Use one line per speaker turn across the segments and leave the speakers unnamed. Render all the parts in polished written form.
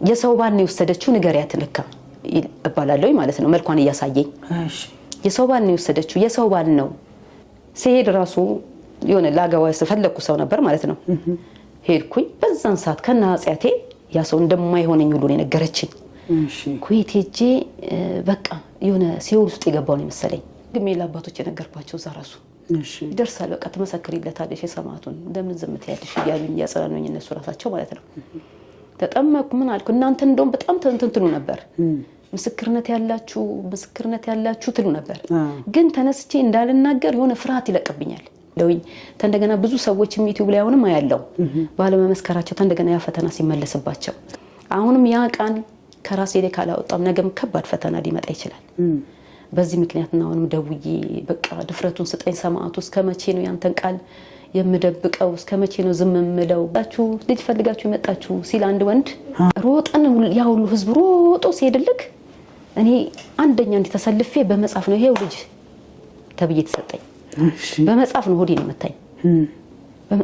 የሰው ባል ነው የወሰደችው ንገሪያት ለካ እባላለሁ ማለት ነው መልኳን እያሳየኝ
እሺ
የሰው ባል ነው የወሰደችው የሰው ባል ነው ሲሄድ ራሱ የሆነ ላጋዋ ፈለኩ ሰው ነበር ማለት ነው ሄድኩኝ በዛን ሰዓት ከና አጽያቴ ያ ሰው እንደማይሆነኝ ሁሉ ነው ነገረችኝ
እሺ
ኩዌት ሄጄ በቃ የሆነ ሲኦል ውስጥ የገባው ነው መሰለኝ ግሜ ለአባቶች የነገርኳቸው ዛራሱ
እሺ
ይደርሳል በቃ ተመሰክሪለታለሽ የሰማቱን እንደምን ዝምት ያለሽ ያሉኝ ያጸናኑኝ እነሱ ራሳቸው ማለት ነው ተጠመቁ ምን አልኩ እናንተ እንደውም በጣም ተንተንትሉ ነበር ምስክርነት ያላችሁ ትሉ ነበር ግን ተነስቼ እንዳልናገር የሆነ ፍርሃት ይለቀብኛል ለውኝ ተንደገና ብዙ ሰዎች ዩቲዩብ ላይ አሁንም አያለው ባለመመስከራቸው ተንደገና ያ ፈተና ሲመለስባቸው አሁንም ያ ቃል ከራሴ ላይ ካላወጣም ነገም ከባድ ፈተና ሊመጣ ይችላል በዚህ ምክንያት ነው አሁንም ደውዬ በቃ ድፍረቱን ስጠኝ ሰማዕቱ እስከመቼ ነው ያንተን ቃል የምደብቀው እስከመቼ ነው ዝም የምለው ታችሁ ልጅ ፈልጋችሁ የመጣችሁ ሲል አንድ ወንድ ሮጠን ያ ሁሉ ህዝብ ሮጦ ሲሄድልክ እኔ አንደኛ እንድተሰልፌ በመጻፍ ነው ይሄው ልጅ ተብዬ ተሰጠኝ በመጻፍ ነው ሆዴ ነው መታኝ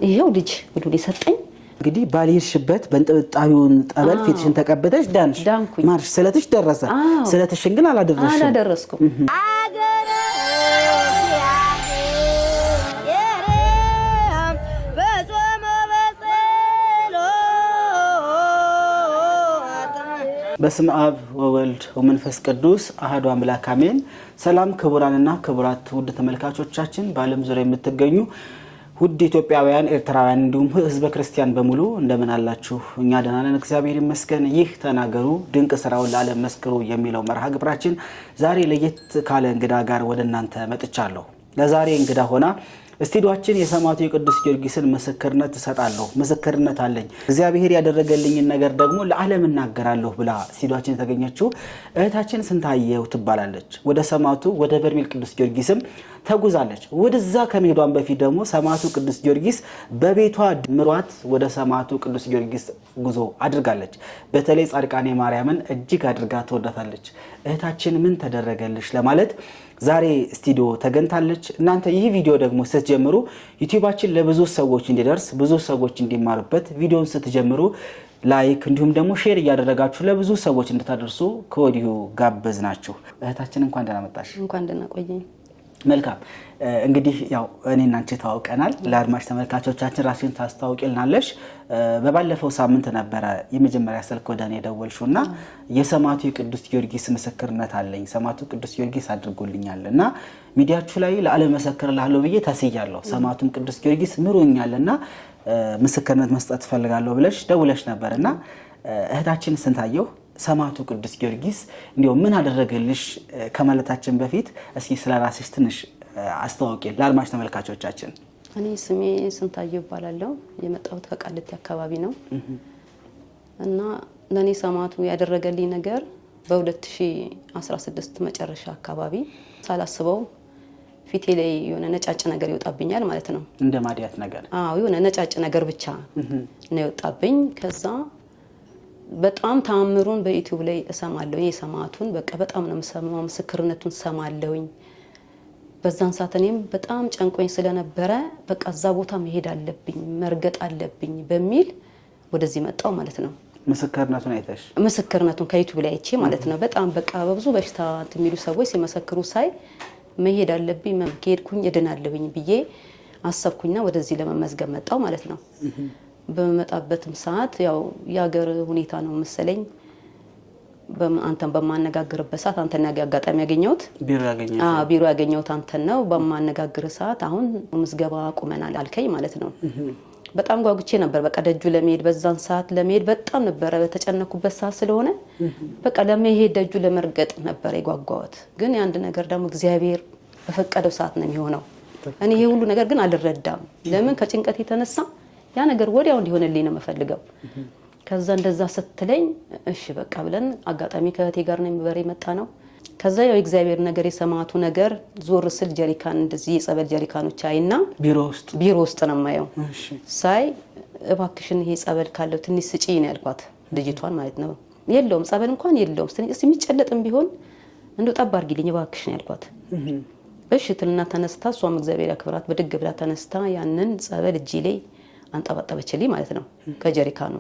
ይሄው ልጅ ወዱ ሰጠኝ
እንግዲህ ባልይርሽበት በእንጥብጣቢውን ጠበል ፊትሽን ተቀበተሽ ዳንሽ ማርሽ ስለትሽ ደረሰ ስለትሽን ግን
አላደረስኩም
በስመ አብ ወወልድ ወመንፈስ ቅዱስ አሐዱ አምላክ አሜን ሰላም ክቡራንና ክቡራት ውድ ተመልካቾቻችን በዓለም ዙሪያ የምትገኙ ውድ ኢትዮጵያውያን ኤርትራውያን እንዲሁም ህዝበ ክርስቲያን በሙሉ እንደምን አላችሁ እኛ ደህና ነን እግዚአብሔር ይመስገን ይህ ተናገሩ ድንቅ ስራውን ለዓለም መስክሩ የሚለው መርሃ ግብራችን ዛሬ ለየት ካለ እንግዳ ጋር ወደ እናንተ መጥቻለሁ ለዛሬ እንግዳ ሆና እስቲዶአችን የሰማዕቱ የቅዱስ ጊዮርጊስን ምስክርነት ተሰጣለሁ ምስክርነት አለኝ እግዚአብሔር ያደረገልኝ ነገር ደግሞ ለዓለም እናገራለሁ ብላ እስቲዶአችን የተገኘችው እህታችን ስንታየው ትባላለች ወደ ሰማዕቱ ወደ በርሜል ቅዱስ ጊዮርጊስም ተጉዛለች ወደዛ ከመሄዷን በፊት ደግሞ ሰማዕቱ ቅዱስ ጊዮርጊስ በቤቷ ድምሯት ወደ ሰማዕቱ ቅዱስ ጊዮርጊስ ጉዞ አድርጋለች በተለይ ጻድቃኔ ማርያምን እጅግ አድርጋ ተወዳታለች እህታችን ምን ተደረገልሽ ለማለት ዛሬ ስቱዲዮ ተገንታለች እናንተ ይህ ቪዲዮ ደግሞ ስትጀምሩ ዩቲዩባችን ለብዙ ሰዎች እንዲደርስ ብዙ ሰዎች እንዲማሩበት ቪዲዮን ስትጀምሩ ላይክ እንዲሁም ደግሞ ሼር ያደረጋችሁ ለብዙ ሰዎች እንድታደርሱ ከወዲሁ ጋበዝናችሁ እህታችን እንኳን ደህና መጣሽ
እንኳን ደህና ቆየኝ
መልካም እንግዲህ ያው እኔና አንቺ ተዋውቀናል ለአድማጭ ተመልካቾቻችን ራስሽን ታስተዋውቂልናለሽ በባለፈው ሳምንት ነበር የመጀመሪያ ስልክ ወደኔ ደወልሽውና የሰማዕቱ የቅዱስ ጊዮርጊስ ምስክርነት አለኝ ሰማዕቱ ቅዱስ ጊዮርጊስ አድርጎልኛልና ሚዲያችሁ ላይ ለዓለም መሰክርልሃለሁ ብዬ ተስያለሁ ሰማዕቱም ቅዱስ ጊዮርጊስ ምሮኛልና ምስክርነት መስጠት ፈልጋለሁ ብለሽ ደውለሽ ነበርና እህታችን ስንታየው ሰማዕቱ ቅዱስ ጊዮርጊስ እንዲው ምን አደረገልሽ ከማለታችን በፊት እስኪ ስለራስሽ ትንሽ አስተዋውቂን ለአድማጭ ተመልካቾቻችን
እኔ ስሜ ስንታየው ይባላልው የመጣሁት ከቃሊቲ አካባቢ ነው እና ለኔ ሰማዕቱ ያደረገልኝ ነገር በ2016 መጨረሻ አካባቢ ሳላስበው ፊቴ ላይ የሆነ ነጫጭ ነገር ይወጣብኛል ማለት ነው
እንደ ማዲያት ነገር
የሆነ ነጫጭ ነገር ብቻ ነው ይወጣብኝ ከዛ በጣም ታምሩን በዩቲዩብ ላይ እሰማለሁ የሰማዕቱን በቃ በጣም ነው የምሰማው ምስክርነቱን ሰማለሁኝ በዛን ሰዓት እኔም በጣም ጨንቆኝ ስለነበረ በቃ እዛ ቦታ መሄድ አለብኝ መርገጥ አለብኝ በሚል ወደዚህ መጣው ማለት ነው
ምስክርነቱን አይተሽ
ምስክርነቱን ከዩቲዩብ ላይ አይቼ ማለት ነው በጣም በቃ በብዙ በሽታ የሚሉ ሰዎች ሲመሰክሩ ሳይ መሄድ አለብኝ መሄድኩኝ እድናለሁኝ ብዬ አሰብኩኝና ወደዚህ ለመመዝገብ መጣው ማለት ነው በመጣበትም ሰዓት ያው ያገር ሁኔታ ነው መሰለኝ አንተን በማነጋግርበት ሰዓት አንተን ያጋጣሚ ያገኘሁት ቢሮ ያገኘሁት አንተን ነው በማነጋግር ሰዓት አሁን ምዝገባ አቁመናል አልከኝ ማለት ነው በጣም ጓጉቼ ነበር በቃ ደጁ ለመሄድ በዛን ሰዓት ለመሄድ በጣም ነበር በተጨነኩበት ሰዓት ስለሆነ በቃ ለመሄድ ደጁ ለመርገጥ ነበር የጓጓሁት ግን አንድ ነገር ደግሞ እግዚአብሔር በፈቀደው ሰዓት ነው የሚሆነው እኔ ይሄ ሁሉ ነገር ግን አልረዳም ለምን ከጭንቀት የተነሳ ያ ነገር ወዲያው እንዲሆነልኝ ነው መፈልገው ከዛ እንደዛ ስትለኝ እሺ በቃ ብለን አጋጣሚ ከእቴ ጋር ነው በሬ መጣ ነው ከዛ ያው እግዚአብሔር ነገር የሰማዕቱ ነገር ዞር ስል ጀሪካን እንደዚህ የጸበል ጀሪካኖች አይና ቢሮ ውስጥ ነው ማየው ሳይ እባክሽን ይሄ ጸበል ካለው ትንሽ ስጪ ነው ያልኳት ልጅቷን ማለት ነው የለውም ጸበል እንኳን የለውም እስቲ የሚጨለጥም ቢሆን እንደው ጠብ አድርጊልኝ እባክሽ ነው ያልኳት እሺ ትልና ተነስታ እሷም እግዚአብሔር ያክብራት በድግ ብላ ተነስታ ያንን ጸበል እጂ ላይ አንጠባጠበችልኝ ማለት ነው። ከጀሪካኑ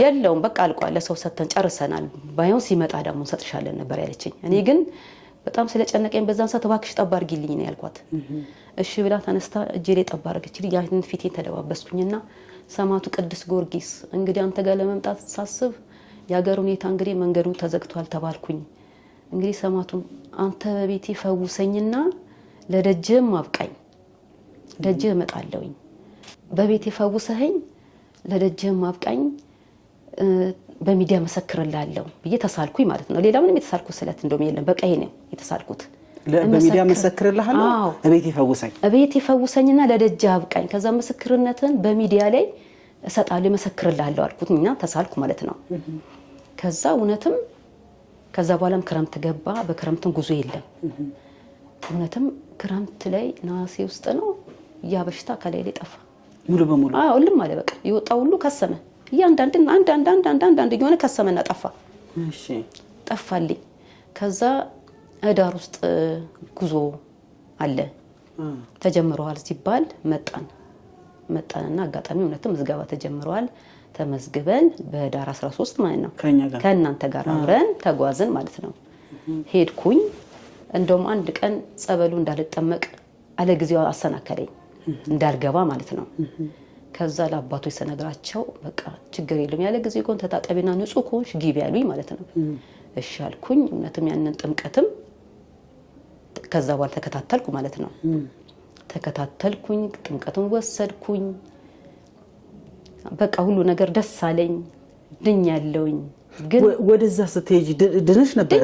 የለውም
በቃ አልቋል። ለሰው ሰተን ጨርሰናል። ባይሆን ሲመጣ ደግሞ እንሰጥሻለን ነበር ያለችኝ። እኔ ግን በጣም ስለጨነቀኝ በዛን ሰዓት እባክሽ ጠብ አድርጊልኝ ነው ያልኳት። እሺ ብላ ተነስታ እጄ ላይ ጠብ አደረገችልኝ። ያንን ፊቴን ተደባበስኩኝና ሰማዕቱ ቅዱስ ጊዮርጊስ እንግዲህ አንተ ጋር ለመምጣት ሳስብ የሀገር ሁኔታ እንግዲህ መንገዱ ተዘግቷል ተባልኩኝ። እንግዲህ ሰማዕቱ አንተ በቤቴ ፈውሰኝና ለደጅህም አብቃኝ፣ ደጅህ እመጣለሁኝ። በቤቴ ፈውሰኸኝ ለደጅህም አብቃኝ፣ በሚዲያ መሰክርላለሁ ብዬ ተሳልኩኝ ማለት ነው። ሌላ ምንም የተሳልኩት ስለት እንደውም የለም። በቃ ይሄ ነው የተሳልኩት።
በሚዲያ መሰክርላለሁ፣ እቤቴ ፈውሰኝና ለደጅህ አብቃኝ፣ ከዛ ምስክርነትን በሚዲያ ላይ እሰጣለሁ መሰክርላለሁ አልኩትና ተሳልኩ ማለት ነው። ከዛ እውነትም ከዛ በኋላም ክረምት ገባ። በክረምትም ጉዞ የለም። እውነትም ክረምት ላይ ነሐሴ ውስጥ ነው ያ በሽታ ከላይ ላይ ጠፋ ሙሉ በሙሉ።
ሁሉም አለ በቃ የወጣው ሁሉ ከሰመ። አንድ የሆነ ከሰመና ጠፋ።
እሺ
ጠፋልኝ። ከዛ ህዳር ውስጥ ጉዞ አለ ተጀምሯል ሲባል መጣንና አጋጣሚ እውነትም ምዝገባ ተጀምሯል። ተመዝግበን በህዳር 13 ማለት ነው ከእናንተ ጋር አብረን ተጓዝን ማለት ነው። ሄድኩኝ። እንደውም አንድ ቀን ጸበሉ እንዳልጠመቅ አለ ጊዜው አሰናከለኝ እንዳልገባ ማለት ነው። ከዛ ለአባቶች ሰነግራቸው በቃ ችግር የለም ያለ ጊዜ ኮን ተጣጣቢና ንጹህ ኮንሽ ግቢ ያሉኝ ማለት ነው። እሺ አልኩኝ። እውነትም ያንን ጥምቀትም ከዛ በኋላ ተከታተልኩ ማለት ነው። ተከታተልኩኝ፣ ጥምቀቱን ወሰድኩኝ። በቃ ሁሉ ነገር ደስ አለኝ። ድኛለሁኝ። ግን
ወደዛ ስትሄጂ ድነሽ ነበር?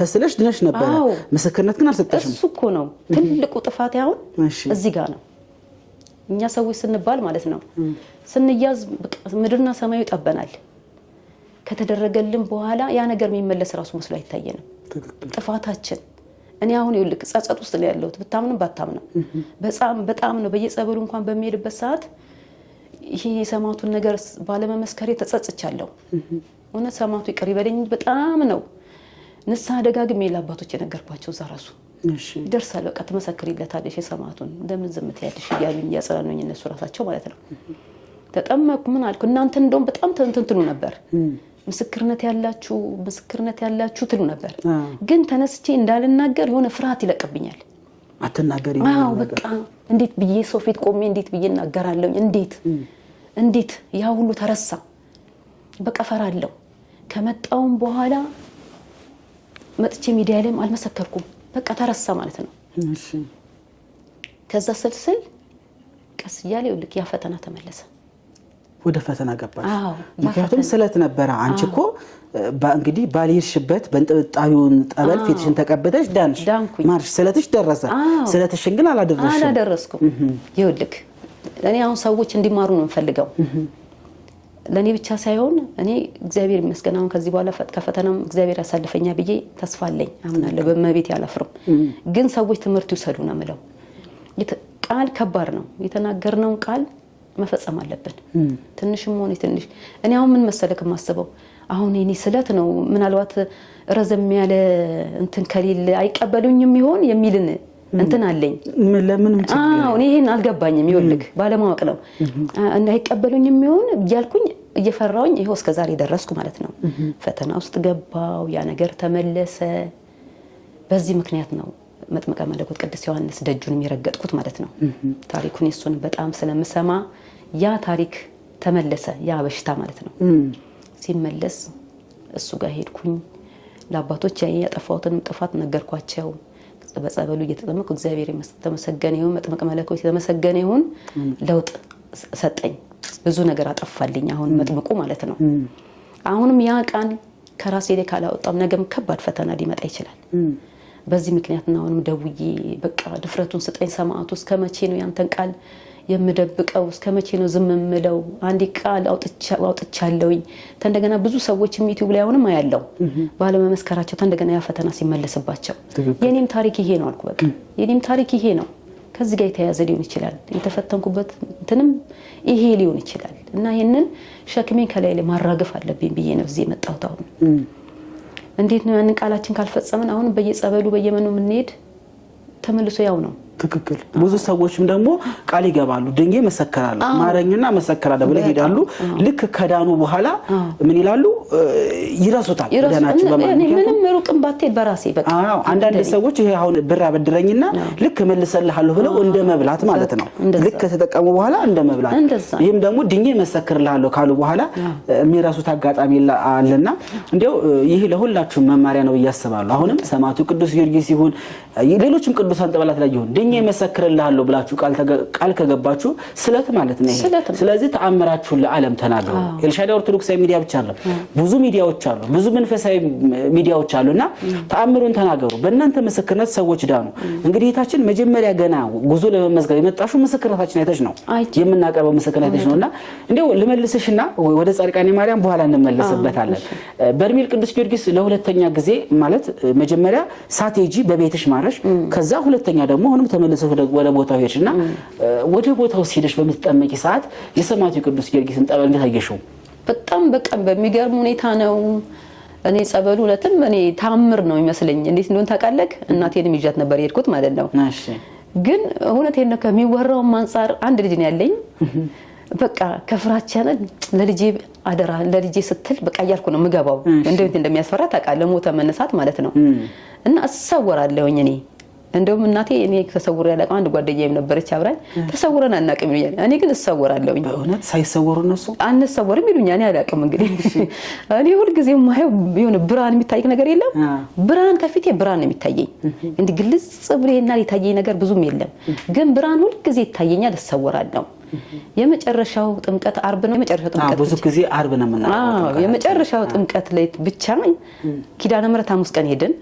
ተስለሽ ድነሽ ነበር። ምስክርነት ግን አልሰጠሽም።
እሱ እኮ ነው ትልቁ ጥፋት። አሁን እዚህ ጋር ነው እኛ ሰዎች ስንባል ማለት ነው ስንያዝ ምድርና ሰማዩ ይጠበናል። ከተደረገልን በኋላ ያ ነገር የሚመለስ ራሱ መስሎ አይታየንም። ጥፋታችን እኔ አሁን ይልቅ ጸጸት ውስጥ ላይ ያለሁት ብታምንም ባታምንም በጣም ነው። በየጸበሉ እንኳን በሚሄድበት ሰዓት ይሄ የሰማዕቱን ነገር ባለመመስከሬ ተጸጽቻለሁ። እውነት ሰማዕቱ ይቅር ይበለኝ በጣም ነው። ንስሐ ደጋግሜ ለአባቶች የነገርኳቸው እዛ ራሱ ይደርሳል በቃ ትመሰክሪለታለሽ የሰማዕቱን እንደምን ዝም ትያለሽ እያሉኝ ያጸናኑኝ እነሱ ራሳቸው ማለት ነው። ተጠመቅኩ። ምን አልኩ እናንተ እንደውም በጣም ትሉ ነበር። ምስክርነት ያላችሁ ትሉ ነበር። ግን ተነስቼ እንዳልናገር የሆነ ፍርሃት ይለቅብኛል።
አትናገሪ።
በቃ እንዴት ብዬ ሰው ፊት ቆሜ እንዴት ብዬ እናገራለሁ? እንዴት ያ ሁሉ ተረሳ። በቃ ፈራለሁ። ከመጣውም በኋላ መጥቼ ሚዲያ ላይም አልመሰከርኩም። በቃ ተረሳ ማለት ነው።
እሺ
ከዛ ስልስል ቀስ እያለ ይልክ ያ ፈተና ተመለሰ።
ወደ ፈተና ገባሽ? ምክንያቱም ስለት ነበረ። አንቺ እኮ እንግዲህ ባልሄድሽበት በእንጥብጣቢውን ጠበል ፊትሽን ተቀበተሽ ዳንሽ ማርሽ ስለትሽ ደረሰ። ስለትሽን ግን
አላደረስኩም። ይልክ እኔ አሁን ሰዎች እንዲማሩ ነው የምፈልገው። ለኔ ብቻ ሳይሆን እኔ እግዚአብሔር ይመስገን አሁን ከዚህ በኋላ ከፈተናም እግዚአብሔር ያሳልፈኛ ብዬ ተስፋ አለኝ፣ አምናለሁ። በመቤት ያላፍርም። ግን ሰዎች ትምህርት ይወሰዱ ነው የምለው። ቃል ከባድ ነው። የተናገርነውን ቃል መፈጸም አለብን። ትንሽም ሆነ ትንሽ እኔ አሁን ምን መሰለክ ማስበው አሁን እኔ ስለት ነው ምናልባት ረዘም ያለ እንትን ከሌለ አይቀበሉኝም ይሆን የሚልን እንትን አለኝ።
ለምን
እኔ ይሄን አልገባኝም። ይወልክ ባለማወቅ ነው አይቀበሉኝም ይሆን እያልኩኝ እየፈራውኝ ይሄው እስከዛሬ ደረስኩ ማለት ነው። ፈተና ውስጥ ገባው። ያ ነገር ተመለሰ። በዚህ ምክንያት ነው መጥምቀ መለኮት ቅዱስ ዮሐንስ ደጁን የሚረገጥኩት ማለት ነው። ታሪኩን እሱን በጣም ስለምሰማ ያ ታሪክ ተመለሰ። ያ በሽታ ማለት ነው ሲመለስ እሱ ጋር ሄድኩኝ። ለአባቶች ያጠፋሁትን ጥፋት ነገርኳቸው። በጸበሉ እየተጠመቅኩ እግዚአብሔር የተመሰገነ ይሁን፣ መጥምቀ መለኮት የተመሰገነ ይሁን። ለውጥ ሰጠኝ። ብዙ ነገር አጠፋልኝ። አሁን መጥምቁ ማለት ነው። አሁንም ያ ቃል ከራሴ ላይ ካላወጣም ነገም ከባድ ፈተና ሊመጣ ይችላል። በዚህ ምክንያት ነው አሁንም ደውዬ በቃ ድፍረቱን ስጠኝ ሰማዕቱ፣ እስከመቼ ነው ያንተን ቃል የምደብቀው? እስከመቼ ነው ዝም የምለው? አንዴ ቃል አውጥቻለሁኝ። እንደገና ብዙ ሰዎች ዩቲዩብ ላይ አሁንም አያለው ባለመመስከራቸው እንደገና ያ ፈተና ሲመለስባቸው የኔም ታሪክ ይሄ ነው አልኩ። በቃ የኔም ታሪክ ይሄ ነው። ከዚህ ጋር የተያያዘ ሊሆን ይችላል። የተፈተንኩበት እንትንም ይሄ ሊሆን ይችላል እና ይሄንን ሸክሜን ከላይ ላይ ማራገፍ አለብኝ ብዬ ነው እዚህ የመጣሁት። አሁን እንዴት ነው ያንን ቃላችን ካልፈጸምን አሁን በየጸበሉ በየመኑ የምንሄድ ተመልሶ ያው ነው።
ትክክል ብዙ ሰዎችም ደግሞ ቃል ይገባሉ ድንጌ መሰከራሉ ማረኝና መሰከራለሁ ብለው ይሄዳሉ ልክ ከዳኑ በኋላ ምን ይላሉ ይረሱታል ደናችሁ በማለት
ምንም ሩቅም ባትሄድ በራሴ በቃ
አንዳንድ ሰዎች ይሄ አሁን ብር አበድረኝና ልክ መልሰልሃለሁ ብለው እንደ መብላት ማለት ነው ልክ ተጠቀሙ በኋላ እንደ መብላት ይሄም ደግሞ ድንጌ መሰክርልሃለሁ ካሉ በኋላ የሚረሱት አጋጣሚ አለና እንዴው ይሄ ለሁላችሁ መማሪያ ነው ያስባሉ አሁንም ሰማዕቱ ቅዱስ ጊዮርጊስ ይሁን ሌሎችም ቅዱሳን ጠበላት ላይ ይሁን ድንጌ መሰክርልሃለሁ ብላችሁ ቃል ከገባችሁ ስለት ማለት ነው ስለዚህ ተአምራችሁን ለዓለም ተናገሩ ኤልሻዳይ ኦርቶዶክሳዊ ሚዲያ ብቻ አይደለም ብዙ ሚዲያዎች አሉ ብዙ መንፈሳዊ ሚዲያዎች አሉና ተአምሩን ተናገሩ በእናንተ ምስክርነት ሰዎች ዳኑ እንግዲህ እታችን መጀመሪያ ገና ጉዞ ለመመዝገብ የመጣሽው ምስክርነታችን አይተሽ ነው የምናቀርበው ምስክርነት አይተሽ ነውና እንደው ልመልስሽና ወደ ጻድቃኔ ማርያም በኋላ እንመለስበታለን በርሜል ቅዱስ ጊዮርጊስ ለሁለተኛ ጊዜ ማለት መጀመሪያ ሳቴጂ በቤትሽ ማረሽ ከዛ ሁለተኛ ደግሞ አሁንም ተመልሰሽ ወደ ቦታው ሄድሽና ወደ ቦታው ሲሄድሽ በምትጠመቂ ሰዓት የሰማዕቱ ቅዱስ ጊዮርጊስን ጠበል እንዴት አየሽው
በጣም በሚገርም ሁኔታ ነው እኔ ጸበሉ ለተም እኔ ታምር ነው ይመስለኝ እንዴት እንደሆነ ታውቃለህ እናቴንም ይዣት ነበር የሄድኩት ማለት ነው እሺ ግን እውነቴን ነው ከሚወራው አንፃር አንድ ልጅ ነው ያለኝ በቃ ከፍራቻነ ለልጄ አደራ ለልጄ ስትል በቃ ያልኩ ነው ምገባው እንዴት እንደሚያስፈራ ታውቃለህ ሞተ መነሳት ማለት ነው እና አሰወራለሁኝ እኔ እንደውም እናቴ እኔ ተሰውር ያለቀው አንድ ጓደኛዬም ነበረች አብራኝ ተሰውረን አናውቅም ይላል እኔ ግን እሰወራለሁኝ
በእውነት ሳይሰወሩ እነሱ
አንሰወርም ይሉኛል እኔ አላውቅም እንግዲህ እኔ ሁሉ ጊዜ ማየው የሆነ ብርሃን የሚታይ ነገር የለም ብርሃን ከፊቴ ብርሃን ነው የሚታየኝ እንዴ ግልጽ ብሬና ሊታየኝ ነገር ብዙም የለም ግን ብርሃን ሁሉ ጊዜ ይታየኛል እሰወራለሁ የመጨረሻው ጥምቀት አርብ ነው የመጨረሻው ጥምቀት
ብዙ ጊዜ አርብ ነው የምናደርገው
የመጨረሻው ጥምቀት ላይ ብቻ ኪዳነ ምሕረት ሐሙስ ቀን ሄድን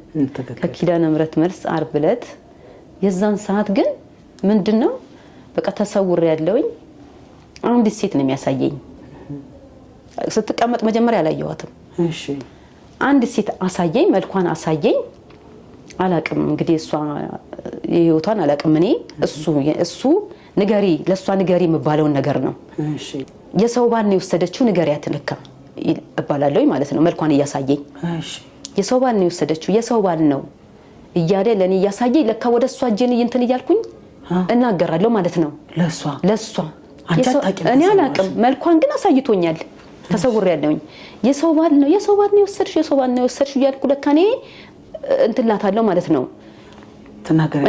ከኪዳነ ምሕረት መልስ አርብ ዕለት የዛን ሰዓት ግን ምንድነው በቃ ተሰውር ያለውኝ አንድ ሴት ነው የሚያሳየኝ ስትቀመጥ መጀመሪያ አላየዋትም
እሺ
አንድ ሴት አሳየኝ መልኳን አሳየኝ አላቅም እንግዲህ እሷ የህይወቷን አላቅም እኔ እሱ ንገሪ ለሷ ንገሪ የምባለውን ነገር ነው
እሺ
የሰው ባል ነው የወሰደችው ንገሪያት ለካ እባላለሁ ማለት ነው መልኳን እያሳየኝ
እሺ የሰው
ባል ነው የወሰደችው የሰው ባል ነው እያለ ለኔ እያሳየኝ ለካ ወደሷ ጀን እንትን እያልኩኝ እናገራለሁ ማለት ነው ለሷ እኔ አላቅም መልኳን ግን አሳይቶኛል ተሰውር ያለውኝ የሰው ባል ነው የወሰድሽ እያልኩ ለካ እኔ እንትላታለሁ ማለት ነው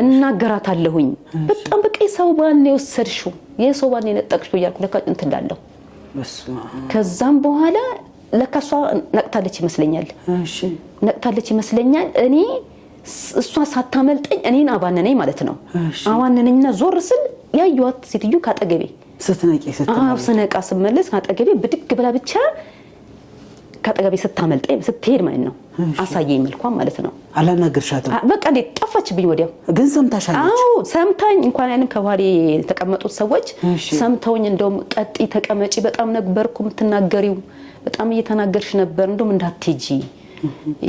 እናገራታለሁኝ በጣም በቃ የሰው ባል ነው የሰው ባል ነው የነጠቅሽው እያልኩ ለካ እንትላለሁ ከዛም በኋላ ለካ እሷ ነቅታለች ይመስለኛል
እሺ
ነቅታለች ይመስለኛል እኔ እሷ ሳታመልጠኝ እኔን አባነነኝ ማለት ነው አባነነኝና ዞር ስል ያዩት ሴትዩ ካጠገቤ ስነቃ ስመለስ ካጠገቤ ብድግ ብላ ብቻ ካጠገቤ ስታመልጠኝ ስትሄድ ማለት ነው አሳየኝ መልኳን ማለት ነው
አላናገርሻትም
በቃ እንዴ ጠፋችብኝ ወዲያው
ግን ሰምታሻለች
ሰምታኝ እንኳን ያንን ከባሪ የተቀመጡት ሰዎች ሰምተውኝ እንደውም ቀጢ ተቀመጪ በጣም ነበርኩ የምትናገሪው በጣም እየተናገርሽ ነበር እንደውም እንዳትጂ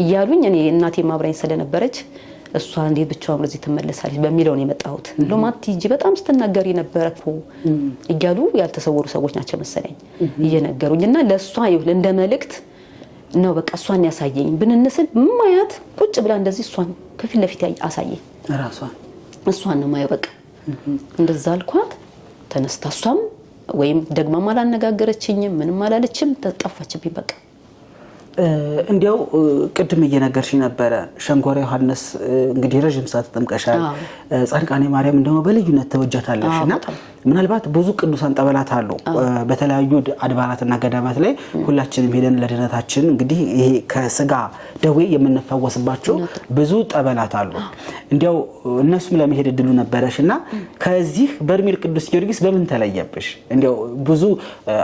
እያሉኝ እኔ እናቴ ማብራኝ ስለነበረች እሷ እንዴ ብቻውን ለዚህ ተመለሳለች በሚለው ነው የመጣሁት እንደውም አትጂ በጣም ስትናገሪ ነበርኩ እያሉ ያልተሰወሩ ሰዎች ናቸው መሰለኝ እየነገሩኝና ለሷ ይሁን እንደ መልእክት ነው በቃ እሷን ያሳየኝ ብንነስል ማያት ቁጭ ብላ እንደዚህ እሷን ከፊት ለፊት አሳየኝ እሷን ነው ማየው በቃ እንደዛ አልኳት ተነስታ እሷም ወይም ደግማ ማላነጋገረችኝም ምንም አላለችም ተጠፋችብኝ በቃ
እንዲያው ቅድም እየነገርሽኝ ነበረ ሸንኮራ ዮሐንስ እንግዲህ ረጅም ሰዓት ተጠምቀሻል ጻድቃኔ ማርያም እንደው በልዩነት ተወጃታለሽና ምናልባት ብዙ ቅዱሳን ጠበላት አሉ በተለያዩ አድባራትና ገዳማት ላይ ሁላችንም ሄደን ለድነታችን እንግዲህ ይሄ ከስጋ ደዌ የምንፈወስባቸው ብዙ ጠበላት አሉ እንዲያው እነሱም ለመሄድ እድሉ ነበረሽና ከዚህ በርሜል ቅዱስ ጊዮርጊስ በምን ተለየብሽ እንዲያው ብዙ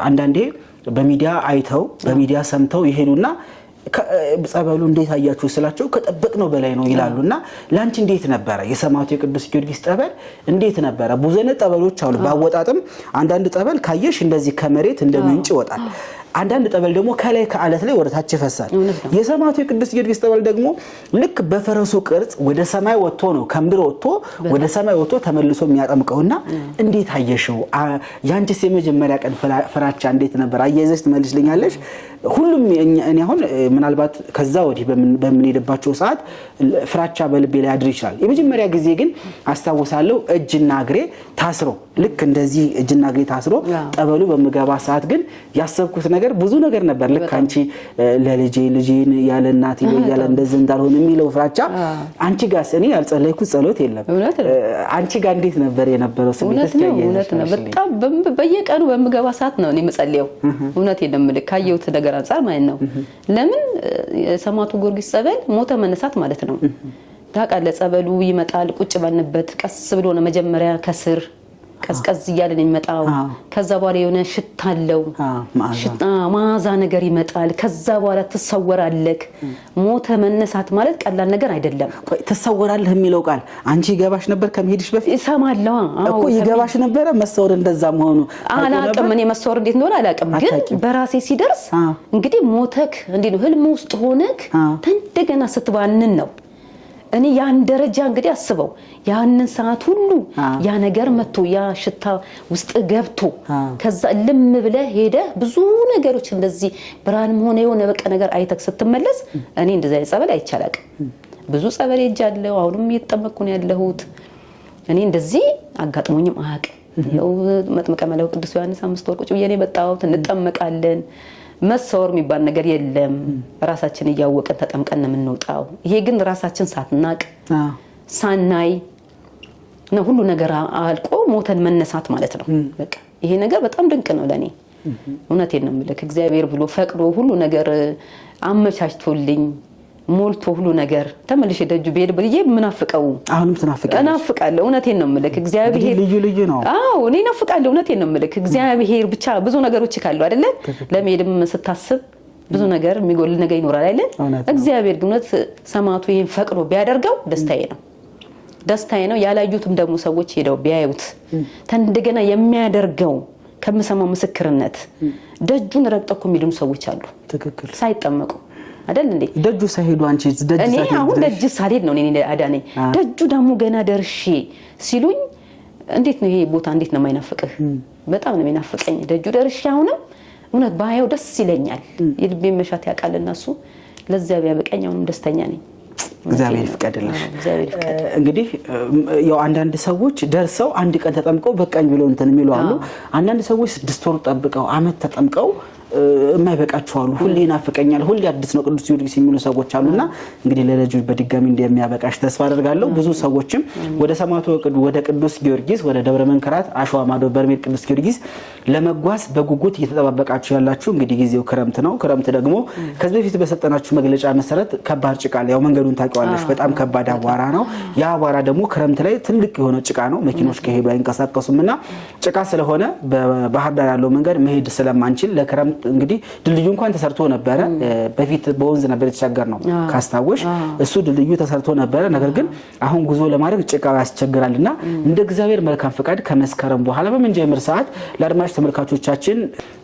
አንዳንዴ በሚዲያ አይተው በሚዲያ ሰምተው ይሄዱና ጸበሉ እንዴት አያችሁ ስላቸው ከጠበቅነው በላይ ነው ይላሉና ላንቺ እንዴት ነበር የሰማዕቱ የቅዱስ ጊዮርጊስ ጠበል እንዴት ነበር ብዙ አይነት ጠበሎች አሉ ባወጣጥም አንዳንድ ጠበል ካየሽ እንደዚህ ከመሬት እንደምንጭ ይወጣል አንዳንድ ጠበል ደግሞ ከላይ ከአለት ላይ ወደ ታች ይፈሳል። የሰማዕቱ የቅዱስ ጊዮርጊስ ጠበል ደግሞ ልክ በፈረሱ ቅርጽ ወደ ሰማይ ወጥቶ ነው ከምድር ወጥቶ ወደ ሰማይ ወጥቶ ተመልሶ የሚያጠምቀውና እንዴት አየሽው? ያንቺስ የመጀመሪያ ቀን ፍራቻ እንዴት ነበር? አያይዘሽ ትመልሽልኛለሽ? ሁሉም እኔ አሁን ምናልባት ከዛ ወዲህ በምንሄድባቸው ሰዓት ፍራቻ በልቤ ላይ አድር ይችላል። የመጀመሪያ ጊዜ ግን አስታውሳለሁ እጅና እግሬ ታስሮ ልክ እንደዚህ እጅና እግሬ ታስሮ ጠበሉ በመገባ ሰዓት ግን ያሰብኩት ነገር ብዙ ነገር ነበር። ልክ አንቺ ልጄን ያለ እናት ያለ እንደዚህ እንዳልሆነ የሚለው ፍራቻ አንቺ ጋርስ? እኔ ያልጸለይኩት ጸሎት የለም። አንቺ ጋር እንዴት ነበር የነበረው ስሜት?
እውነት ነው። በጣም በየቀኑ በመገባ ሰዓት ነው እኔ የምጸልየው። እውነቴን ነው የምልህ ካየሁት ነገር አንፃር ማለት ነው። ለምን የሰማዕቱ ጊዮርጊስ ጸበል ሞተ መነሳት ማለት ነው። ታውቃለህ፣ ጸበሉ ይመጣል ቁጭ ባልንበት ቀስ ብሎ ነው መጀመሪያ ከስር ቀዝቀዝ እያለ ነው የሚመጣው። ከዛ በኋላ የሆነ ሽታ አለው፣ ሽታ ማዛ ነገር ይመጣል። ከዛ በኋላ ትሰወራለህ። ሞተ መነሳት ማለት ቀላል ነገር አይደለም።
ትሰወራለህ የሚለው ቃል አንቺ ይገባሽ ነበር ከመሄድሽ በፊት?
እሰማለሁ
እኮ ይገባሽ ነበር መሰወር እንደዛ መሆኑ።
አላቅም እኔ መሰወር እንዴት እንደሆነ አላቅም፣ ግን በራሴ ሲደርስ እንግዲህ ሞተክ እንዴ ነው ህልም ውስጥ ሆነክ እንደገና ስትባንን ነው። እኔ ያን ደረጃ እንግዲህ አስበው ያንን ሰዓት ሁሉ ያ ነገር መጥቶ ያ ሽታ ውስጥ ገብቶ ከዛ ልም ብለህ ሄደ ብዙ ነገሮች እንደዚህ ብርሃንም ሆነ የሆነ በቃ ነገር አይተክ ስትመለስ እኔ እንደዛ ጸበል አይቻላቅ። ብዙ ጸበል ሄጃለሁ፣ አሁንም እየተጠመቅኩ ነው ያለሁት። እኔ እንደዚህ አጋጥሞኝም አያውቅም። ያው መጥምቀ መለኮት ቅዱስ ዮሐንስ 5 ወር ቁጭ ብዬ ነው የመጣሁት። እንጠመቃለን፣ መሰወር የሚባል ነገር የለም። ራሳችን እያወቀን ተጠምቀን ነው የምንወጣው። ይሄ ግን ራሳችን ሳትናቅ ሳናይ ነው ሁሉ ነገር አልቆ ሞተን መነሳት ማለት ነው። በቃ ይሄ ነገር በጣም ድንቅ ነው ለኔ። እውነቴን ነው የምልህ። እግዚአብሔር ብሎ ፈቅዶ ሁሉ ነገር አመቻችቶልኝ ሞልቶ ሁሉ ነገር ተመልሼ ደጁ ብሄድ ብዬ ምናፍቀው
አሁንም ትናፍቃለሽ?
እናፍቃለሁ። እውነቴን ነው የምልህ። እግዚአብሔር
ልዩ ነው።
አዎ እኔ እናፍቃለሁ። እውነቴን ነው የምልህ። እግዚአብሔር ብቻ ብዙ ነገሮች ካሉ አይደለ ለመሄድም ስታስብ ብዙ ነገር የሚጎል ነገር ይኖራል አይደል? እግዚአብሔር ግን እውነት ሰማዕቱ ይሄን ፈቅዶ ቢያደርገው ደስታዬ ነው። ያላዩትም ደግሞ ሰዎች ሄደው ቢያዩት እንደገና የሚያደርገው ከምሰማው ምስክርነት ደጁን ረግጠው የሚሉም ሰዎች አሉ።
ትክክል።
ሳይጠመቁ አይደል እንዴ?
ደጁ ሳይሄዱ አንቺ ደጅ
እኔ አሁን ደጅ ሳልሄድ ነው እኔ አዳነኝ። ደጁ ደግሞ ገና ደርሼ ሲሉኝ እንዴት ነው ይሄ ቦታ እንዴት ነው የማይናፍቅህ? በጣም ነው የሚናፍቀኝ። ደጁ ደርሼ አሁንም እውነት ባየው ደስ ይለኛል። የልቤን መሻት ያውቃልና እሱ ለዚያ ቢያበቀኝ አሁንም ደስተኛ ነኝ።
እግዚአብሔር ይፍቀድልሽ። እንግዲህ ያው አንዳንድ ሰዎች ደርሰው አንድ ቀን ተጠምቀው በቃኝ ብለው እንትን የሚሉ አሉ። አንዳንድ ሰዎች 6 ወር ጠብቀው አመት ተጠምቀው የማይበቃቸው አሉ። ሁሌ ናፍቀኛል፣ ሁሌ አዲስ ነው ቅዱስ ጊዮርጊስ የሚሉ ሰዎች አሉና እንግዲህ ለልጁ በድጋሚ እንደሚያበቃሽ ተስፋ አደርጋለሁ። ብዙ ሰዎችም ወደ ሰማዕቱ ወደ ቅዱስ ጊዮርጊስ ወደ ደብረ መንክራት አሸዋ ማዶ በርሜል ቅዱስ ጊዮርጊስ ለመጓዝ በጉጉት እየተጠባበቃችሁ ያላችሁ እንግዲህ ጊዜው ክረምት ነው። ክረምት ደግሞ ከዚህ በፊት በሰጠናችሁ መግለጫ መሰረት ከባድ ጭቃ ላይ ያው መንገዱን ታውቂዋለሽ፣ በጣም ከባድ አቧራ ነው። ያ አቧራ ደግሞ ክረምት ላይ ትልቅ የሆነ ጭቃ ነው። መኪኖች ከሄዱ አይንቀሳቀሱምና ጭቃ ስለሆነ በባህር ዳር ያለው መንገድ መሄድ ስለማንችል ለክረምት እንግዲህ ድልድዩ እንኳን ተሰርቶ ነበረ። በፊት በወንዝ ነበር የተሻገር ነው ካስታወሽ፣ እሱ ድልድዩ ተሰርቶ ነበረ። ነገር ግን አሁን ጉዞ ለማድረግ ጭቃው ያስቸግራልና እንደ እግዚአብሔር መልካም ፈቃድ ከመስከረም በኋላ በመንጀምር ሰዓት ለአድማጭ ተመልካቾቻችን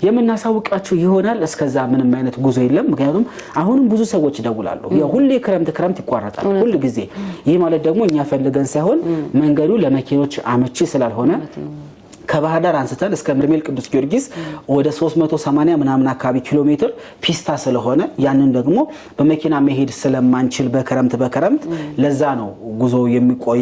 የምናሳውቃችሁ ይሆናል። እስከዛ ምንም አይነት ጉዞ የለም። ምክንያቱም አሁንም ብዙ ሰዎች ይደውላሉ። ሁሌ ክረምት ይቋረጣል ሁሉ ጊዜ። ይህ ማለት ደግሞ እኛ ፈልገን ሳይሆን መንገዱ ለመኪኖች አመቺ ስላልሆነ ከባህር ዳር አንስተን እስከ በርሜል ቅዱስ ጊዮርጊስ ወደ 380 ምናምን አካባቢ ኪሎ ሜትር ፒስታ ስለሆነ ያንን ደግሞ በመኪና መሄድ ስለማንችል በክረምት ለዛ ነው ጉዞ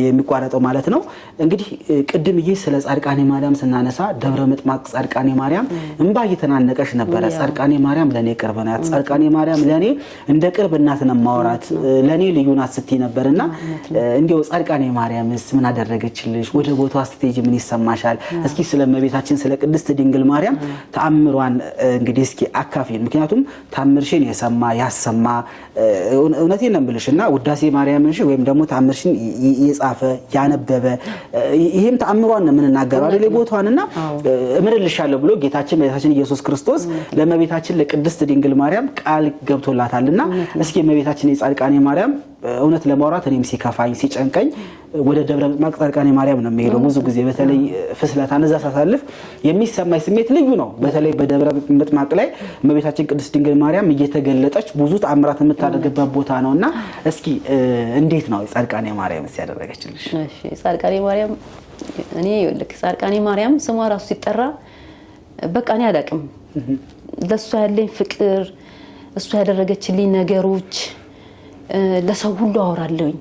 የሚቋረጠው ማለት ነው። እንግዲህ ቅድም ስለ ጻድቃኔ ማርያም ስናነሳ ደብረ ምጥማቅ ጻድቃኔ ማርያም እንባ እየተናነቀሽ ነበረ። ጻድቃኔ ማርያም ለኔ ቅርብ ናት፣ ጻድቃኔ ማርያም ለኔ እንደ ቅርብ እናት ነው ማወራት፣ ለኔ ልዩ ናት ስትይ ነበርና እንዴው ጻድቃኔ ማርያምስ ምን አደረገችልሽ? ወደ ቦታዋ ስትሄጂ ምን ይሰማሻል? እስኪ ስለ እመቤታችን ስለ ቅድስት ድንግል ማርያም ተአምሯን እንግዲህ እስኪ አካፊን። ምክንያቱም ተአምርሽን የሰማ ያሰማ እውነቴን ነው የምልሽና ውዳሴ ማርያምን ወይም ደግሞ ተአምርሽን የጻፈ ያነበበ ይሄም ተአምሯን ነው የምንናገረው አይደል? ቦታዋንና እምርልሻለሁ ብሎ ጌታችን መድኃኒታችን ኢየሱስ ክርስቶስ ለእመቤታችን ለቅድስት ድንግል ማርያም ቃል ገብቶላታልና እስኪ እመቤታችን የጻድቃኔ ማርያም እውነት ለማውራት እኔም ሲከፋኝ ሲጨንቀኝ ወደ ደብረ ምጥማቅ ጻድቃኔ ማርያም ነው የሚሄደው ብዙ ጊዜ በተለይ ፍስለታን እዛ ሳሳልፍ የሚሰማኝ ስሜት ልዩ ነው። በተለይ በደብረ ምጥማቅ ላይ እመቤታችን ቅድስት ድንግል ማርያም እየተገለጠች ብዙ ተአምራት የምታደርግበት ቦታ ነውና እስኪ እንዴት ነው ጻድቃኔ ማርያም ያደረገችልሽ?
እሺ ጻድቃኔ ማርያም እኔ ይልክ ጻድቃኔ ማርያም ስሟ ራሱ ሲጠራ በቃ እኔ አላቅም ለሷ ያለኝ ፍቅር እሷ ያደረገችልኝ ነገሮች ለሰው ሁሉ አወራለሁኝ።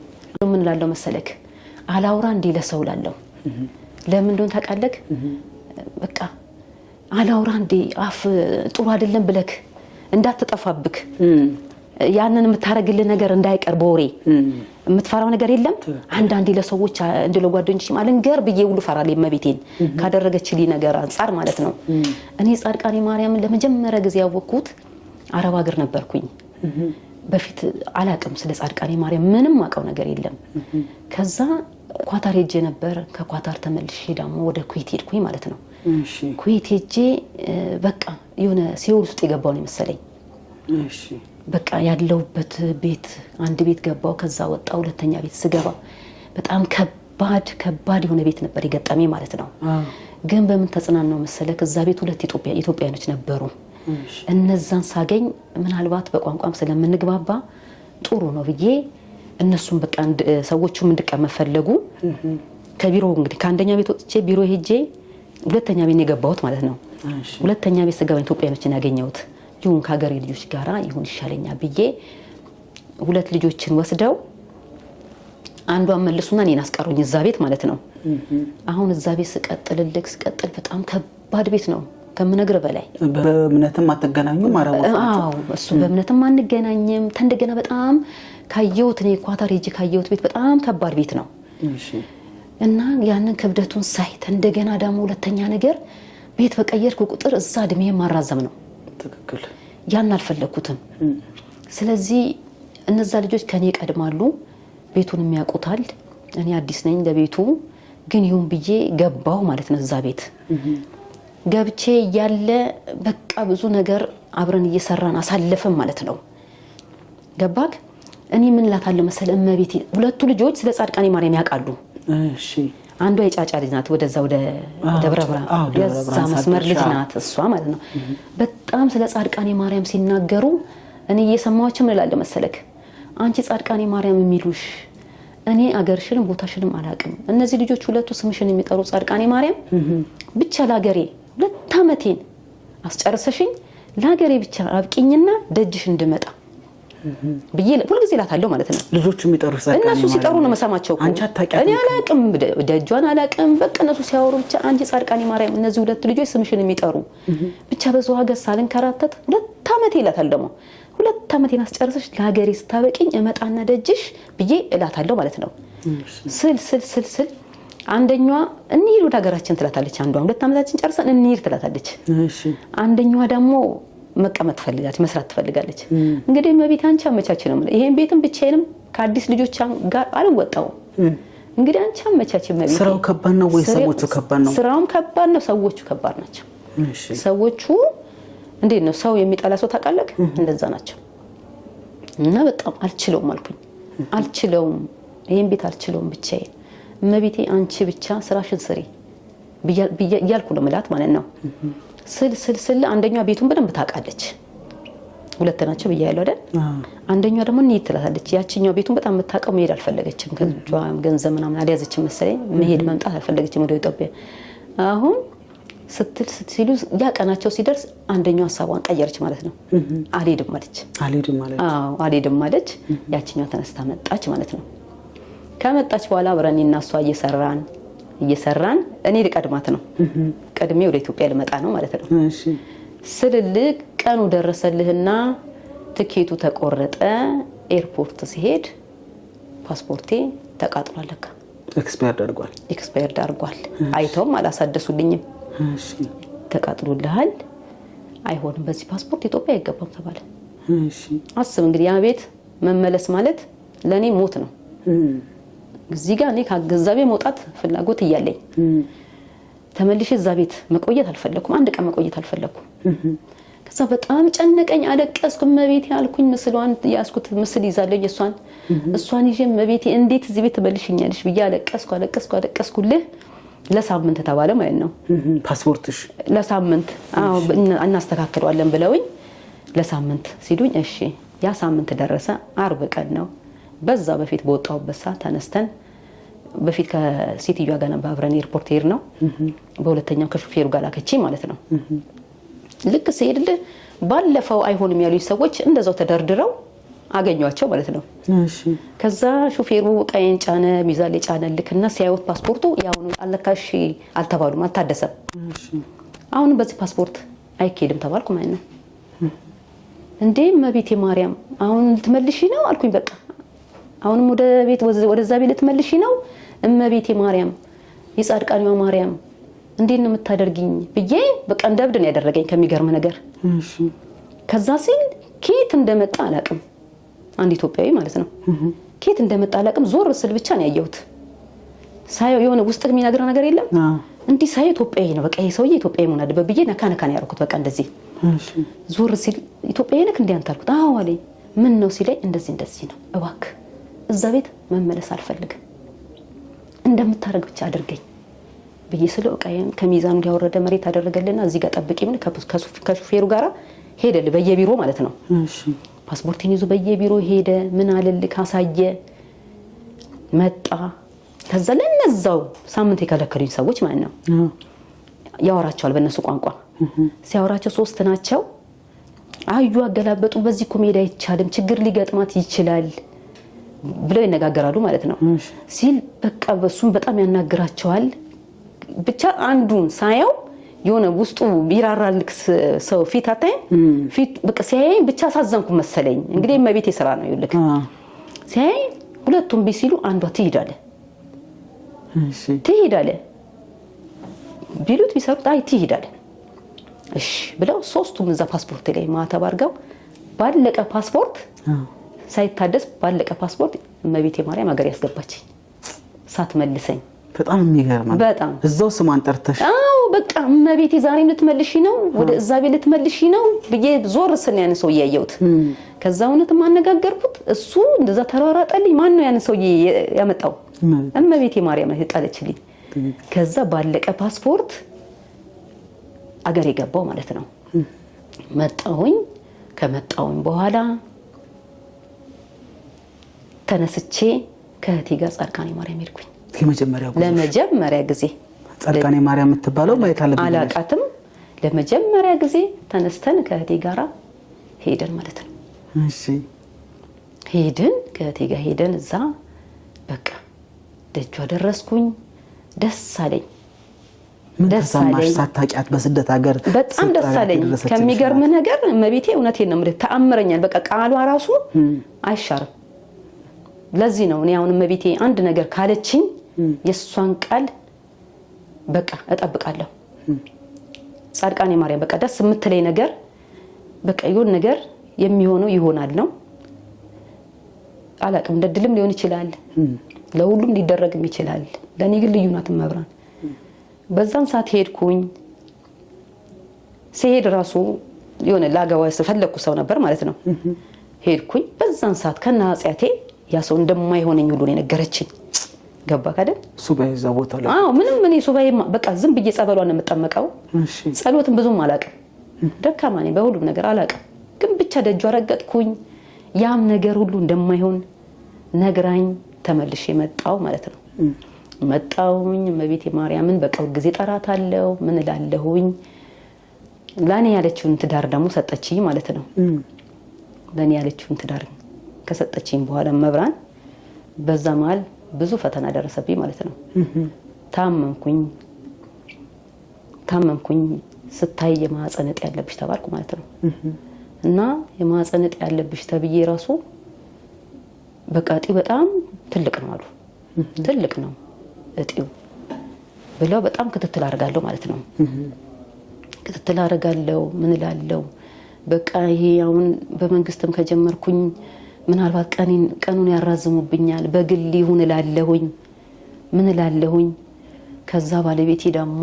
ምን ላለው መሰለክ አላውራ እንዴ ለሰው ላለው ለምን እንደሆነ ታውቃለህ? በቃ አላውራ እንዴ አፍ ጥሩ አይደለም ብለክ እንዳትጠፋብክ ያንን የምታረግልህ ነገር እንዳይቀር በወሬ የምትፈራው ነገር የለም። አንዳንዴ ለሰዎች እንደ ለጓደኞች ማለንገር ብዬ ሁሉ ፈራለሁ እመቤቴን ካደረገችልኝ ነገር አንፃር ማለት ነው። እኔ ጻድቃኔ ማርያምን ለመጀመሪያ ጊዜ ያወቅኩት አረብ ሀገር ነበርኩኝ። በፊት አላቅም ስለ ጻድቃኔ ማርያም ምንም አውቀው ነገር የለም። ከዛ ኳታር ሄጄ ነበር። ከኳታር ተመልሼ ደግሞ ወደ ኩዌት ሄድኩኝ ማለት ነው።
እሺ
ኩዌት ሄጄ በቃ የሆነ ሲኦል ውስጥ የገባው ነው መሰለኝ።
እሺ
በቃ ያለውበት ቤት አንድ ቤት ገባው ከዛ ወጣ ሁለተኛ ቤት ስገባ በጣም ከባድ የሆነ ቤት ነበር የገጠመኝ ማለት ነው። ግን በምን ተጽናናው መሰለህ ከዛ ቤት ሁለት ኢትዮጵያኖች ነበሩ። እነዛን ሳገኝ ምናልባት በቋንቋም ስለምንግባባ ጥሩ ነው ብዬ እነሱም በቃ ሰዎቹም እንድቀመጥ ፈለጉ። ከቢሮ እንግዲህ ከአንደኛ ቤት ወጥቼ ቢሮ ሄጄ ሁለተኛ ቤት የገባሁት ማለት ነው። ሁለተኛ ቤት ስገባ ኢትዮጵያኖችን ያገኘሁት ይሁን ከሀገሬ ልጆች ጋራ ይሁን ይሻለኛል ብዬ ሁለት ልጆችን ወስደው አንዷን መልሱና እኔን አስቀሩኝ እዛ ቤት ማለት ነው። አሁን እዛ ቤት ስቀጥል በጣም ከባድ ቤት ነው ከምነግር በላይ።
በእምነትም አትገናኙም?
አዎ እሱ በእምነትም አንገናኝም። እንደገና በጣም ካየሁት እኔ ኳታር ሄጄ ካየሁት ቤት በጣም ከባድ ቤት ነው።
እሺ
እና ያንን ክብደቱን ሳይ እንደገና ደግሞ ሁለተኛ ነገር ቤት በቀየርኩ ቁጥር እዛ እድሜ ማራዘም ነው።
ትክክል።
ያን አልፈለኩትም። ስለዚህ እነዛ ልጆች ከኔ ቀድማሉ ቤቱን የሚያውቁታል። እኔ አዲስ ነኝ ለቤቱ ግን ይሁን ብዬ ገባው ማለት ነው። እዛ ቤት ገብቼ ያለ በቃ ብዙ ነገር አብረን እየሰራን አሳለፈን ማለት ነው። ገባክ? እኔ ምን ላታለው መሰለ እመቤቴ ሁለቱ ልጆች ስለ ጻድቃኔ ማርያም ያውቃሉ።
እሺ
አንዷ የጫጫ ልጅ ናት ወደዛ ወደ ደብረ ብርሃን የዛ መስመር ልጅ ናት እሷ ማለት ነው። በጣም ስለ ጻድቃኔ ማርያም ሲናገሩ እኔ እየሰማኋቸው ምን እላለሁ መሰለክ አንቺ ጻድቃኔ ማርያም የሚሉሽ እኔ አገርሽንም ቦታሽንም አላቅም። እነዚህ ልጆች ሁለቱ ስምሽን የሚጠሩ ጻድቃኔ ማርያም ብቻ ላገሬ 2 አመቴን አስጨርሰሽኝ ላገሬ ብቻ አብቂኝና ደጅሽ እንድመጣ ብዬ ሁልጊዜ እላታለሁ ማለት ነው።
ልጆቹ የሚጠሩ ጻድቃኔ ማርያም
እነሱ ሲጠሩ ነው መሰማቸው።
አንቺ አታውቂያትም?
እኔ አላቅም ደጇን አላቅም። በቃ እነሱ ሲያወሩ ብቻ አንቺ ጻድቃኔ ማርያም እነዚህ ሁለት ልጆች ስምሽን የሚጠሩ ብቻ በዛው ሀገር ሳልንከራተት 2 አመቴ እላታለሁ ደግሞ 2 አመቴን አስጨርሰሽ ለሀገሬ ስታበቂኝ እመጣና ደጅሽ ብዬ እላታለሁ ማለት ነው። ስል አንደኛዋ እንሂድ ወደ ሀገራችን ትላታለች። አንዷ 2 አመታችን ጨርሰን እንሂድ ትላታለች።
እሺ
አንደኛዋ ደግሞ መቀመጥ ትፈልጋለች መስራት ትፈልጋለች። እንግዲህ መቤት አንቺ አመቻች ነው ማለት ይሄን ቤትም ብቻዬንም ከአዲስ ልጆች ጋር አልወጣው። እንግዲህ አንቺ አመቻች መቤት።
ስራው ከባድ ነው ወይ ሰዎቹ ከባድ ነው?
ስራውም ከባድ ነው፣ ሰዎቹ ከባድ ናቸው።
እሺ
ሰዎቹ እንዴት ነው ሰው የሚጠላ ሰው ታውቃለህ? እንደዛ ናቸው። እና በጣም አልችለውም አልኩኝ። አልችለውም ይሄን ቤት አልችለውም ብቻዬን። መቤቴ አንቺ ብቻ ስራሽን ስሪ እያልኩ ነው ምላት ማለት ነው። ስል አንደኛዋ ቤቱን በደንብ ታውቃለች። ሁለት ናቸው ብያለሁ አይደል? አንደኛዋ ደግሞ እንሂድ ትላታለች። ያቺኛው ቤቱን በጣም የምታውቀው መሄድ አልፈለገችም። ከጇም ገንዘብ ምናምን አልያዘችም መሰለኝ። መሄድ መምጣት አልፈለገችም ወደ ኢትዮጵያ። አሁን ስትሉ ያ ቀናቸው ሲደርስ አንደኛው ሐሳቧን ቀየረች ማለት ነው። አልሄድም ማለች። አልሄድም ማለች። ያቺኛው ተነስታ መጣች ማለት ነው። ከመጣች በኋላ አብረን እና እሷ እየሰራን እኔ ልቀድማት ነው። ቀድሜ ወደ ኢትዮጵያ ልመጣ ነው ማለት ነው።
እሺ
ስልልቅ ቀኑ ደረሰልህና ትኬቱ ተቆረጠ። ኤርፖርት ሲሄድ ፓስፖርቴ ተቃጥሏል። ለካ ኤክስፓየርድ አድርጓል። አይተውም አላሳደሱልኝም።
እሺ
ተቃጥሎልሃል፣ አይሆንም፣ በዚህ ፓስፖርት ኢትዮጵያ አይገባም ተባለ።
እሺ
አስብ እንግዲህ ያ ቤት መመለስ ማለት ለኔ ሞት ነው። እዚህ ጋር እኔ ከገዛቤ መውጣት ፍላጎት እያለኝ ተመልሼ እዛ ቤት መቆየት አልፈለኩም። አንድ ቀን መቆየት አልፈለኩም። ከዛ በጣም ጨነቀኝ አለቀስኩ እመቤቴ አልኩኝ ምስሏን ያስኩት ምስል ይዛለኝ እሷን ይዤ እመቤቴ እንዴት እዚህ ቤት ተበልሽኛለሽ ብዬ አለቀስኩልህ ለሳምንት ተባለ ማለት ነው
ፓስፖርትሽ
ለሳምንት አዎ እናስተካክለዋለን ብለውኝ ለሳምንት ሲሉኝ እሺ ያ ሳምንት ደረሰ አርብ ቀን ነው በዛ በፊት በወጣውበት ሰዓት ተነስተን በፊት ከሲቲዩዋ ጋር ነበር አብረን ኤርፖርት ሄር ነው በሁለተኛው ከሹፌሩ ጋር ላከችኝ ማለት ነው ልክ ሲሄድልህ ባለፈው አይሆንም ያሉኝ ሰዎች እንደዛው ተደርድረው አገኘዋቸው ማለት ነው
እሺ
ከዛ ሹፌሩ ቀይን ጫነ ሚዛን ጫነልክና ሲያዩት ፓስፖርቱ ያው አለካሽ አልተባሉም አልታደሰም
እሺ
አሁን በዚህ ፓስፖርት አይኬድም ተባልኩ ማለት ነው እንዴ እመቤቴ ማርያም አሁን ልትመልሺ ነው አልኩኝ በቃ አሁንም ወደዛ ቤት ልትመልሺ ነው እመቤቴ ማርያም የጻድቃኒዋ ማርያም እንዴት ነው የምታደርጊኝ ብዬ በቃ እንደብድ ነው ያደረገኝ ከሚገርም ነገር
እሺ
ከዛ ሲል ኬት እንደመጣ አላቅም አንድ ኢትዮጵያዊ ማለት ነው ኬት እንደመጣ አላቅም ዞር ስል ብቻ ነው ያየሁት ሳይው የሆነ ውስጥ የሚናገር ነገር የለም እንዴ ሳይ ኢትዮጵያዊ ነው በቃ ይሄ ሰውዬ ኢትዮጵያዊ መሆን አለበት ብዬ ነካ ነው ያደረኩት በቃ እንደዚህ
እሺ
ዞር ሲል ኢትዮጵያዊ ነክ እንዴ አንተ አልኩት አዎ አለኝ ምን ነው ሲለኝ እንደዚህ ነው እባክህ እዛ ቤት መመለስ አልፈልግም እንደምታረግ ብቻ አድርገኝ ብዬ ስለው ቃየም ከሚዛኑ ያወረደ መሬት አደረገልና እዚህ ጋር ጠብቂ ምን ከሹፌሩ ጋራ ሄደ በየቢሮ ማለት ነው
እሺ
ፓስፖርቱን ይዞ በየቢሮ ሄደ ምን አለልክ አሳየ መጣ ከዛ ለነዛው ሳምንት የከለከሉኝ ሰዎች ማለት ነው ያወራቸዋል በእነሱ ቋንቋ ሲያወራቸው 3 ናቸው አዩ አገላበጡ በዚህ ኮሜዳ አይቻልም ችግር ሊገጥማት ይችላል ብለው ይነጋገራሉ ማለት ነው ሲል በቃ በሱም በጣም ያናግራቸዋል ብቻ አንዱን ሳየው የሆነ ውስጡ ቢራራልክ ሰው ፊት አታይ ፊት በቃ ሲያይ ብቻ ሳዘንኩ መሰለኝ እንግዲህ እመቤቴ ስራ ነው ይልክ ሲያይ ሁለቱም ቢሲሉ አንዷ ትሄዳለ
እሺ
ትሄዳለ ቢሉት ቢሰሩት አይ ትሄዳለ እሺ ብለው ሶስቱም እዛ ፓስፖርት ላይ ማተብ አድርገው ባለቀ ፓስፖርት ሳይታደስ ባለቀ ፓስፖርት እመቤቴ ማርያም ሀገር ያስገባችኝ ሳትመልሰኝ
በጣም የሚገርም
በጣም
እዛው ስሟን ጠርተሽ
አዎ በቃ እመቤቴ ዛሬ ልትመልሺ ነው ወደ እዛ ቤት ልትመልሺ ነው ብዬ ዞር ስል ያን ሰው ያየሁት ከዛ እውነት ማነጋገርኩት እሱ እንደዛ ተራራጠልኝ ማን ነው ያን ሰው ያመጣው እመቤቴ ማርያም ነው የጣለችልኝ ከዛ ባለቀ ፓስፖርት አገር የገባው ማለት ነው ከመጣሁኝ በኋላ ተነስቼ ከእህቴ ጋር ጻድቃኔ ማርያም ሄድኩኝ ለመጀመሪያ ጊዜ
ጻድቃኔ ማርያም የምትባለው ማየት አለብኝ
አላቃትም ለመጀመሪያ ጊዜ ተነስተን ከእህቴ ጋር ሄደን ማለት ነው
እሺ
ሄደን ከእህቴ ጋር ሄደን እዛ በቃ ደጇ ደረስኩኝ ደስ አለኝ
ሳታቂያት በስደት ሀገር
በጣም ደስ አለኝ ከሚገርም ነገር እመቤቴ እውነቴን ነው ማለት ተአምረኛል በቃ ቃሏ ራሱ አይሻርም ለዚህ ነው እኔ አሁን እመቤቴ አንድ ነገር ካለችኝ የሷን ቃል በቃ እጠብቃለሁ ጻድቃኔ ማርያም በቃ ደስ የምትለኝ ነገር በቃ ይሁን ነገር የሚሆነው ይሆናል ነው አላቅም እንደድልም ሊሆን ይችላል ለሁሉም ሊደረግም ይችላል ለኔ ግን ልዩ ናት መብራን በዛን ሰዓት ሄድኩኝ ሲሄድ ራሱ የሆነ ላጋዋ ፈለኩ ሰው ነበር ማለት ነው ሄድኩኝ በዛን ሰዓት ከናጽያቴ ያ ሰው እንደማይሆነኝ ሁሉ ነው ነገረችኝ ገባክ አይደል
ሱባኤ እዛ ቦታ ላይ
አዎ ምንም እኔ ሱባኤ በቃ ዝም ብዬ ጸበሏን ነው የምጠመቀው
እሺ
ጸሎትን ብዙም አላውቅም ደካማ ነኝ በሁሉም ነገር አላውቅም ግን ብቻ ደጇ ረገጥኩኝ ያም ነገር ሁሉ እንደማይሆን ነግራኝ ተመልሼ መጣው ማለት ነው መጣውኝ እመቤቴ ማርያምን በቀው ጊዜ ጠራታለሁ ምን እላለሁኝ ለኔ ያለችውን ትዳር ደግሞ ሰጠችኝ ማለት ነው ለኔ ያለችውን ትዳር ከሰጠችኝ በኋላ መብራን በዛ መሃል ብዙ ፈተና ደረሰብኝ ማለት ነው ታመምኩኝ ስታይ የማህፀን ያለብሽ ተባልኩ ማለት ነው እና የማህፀን ያለብሽ ተብዬ ራሱ በቃ እጢው በጣም ትልቅ ነው አሉ ትልቅ ነው እጢው ብለው በጣም ክትትል አደርጋለሁ ማለት ነው ክትትል አደርጋለሁ ምን እላለሁ በቃ ይሄ አሁን በመንግስትም ከጀመርኩኝ ምናልባት ቀኑን ያራዝሙብኛል በግል ይሁን እላለሁኝ ምን እላለሁኝ ከዛ ባለቤቴ ደግሞ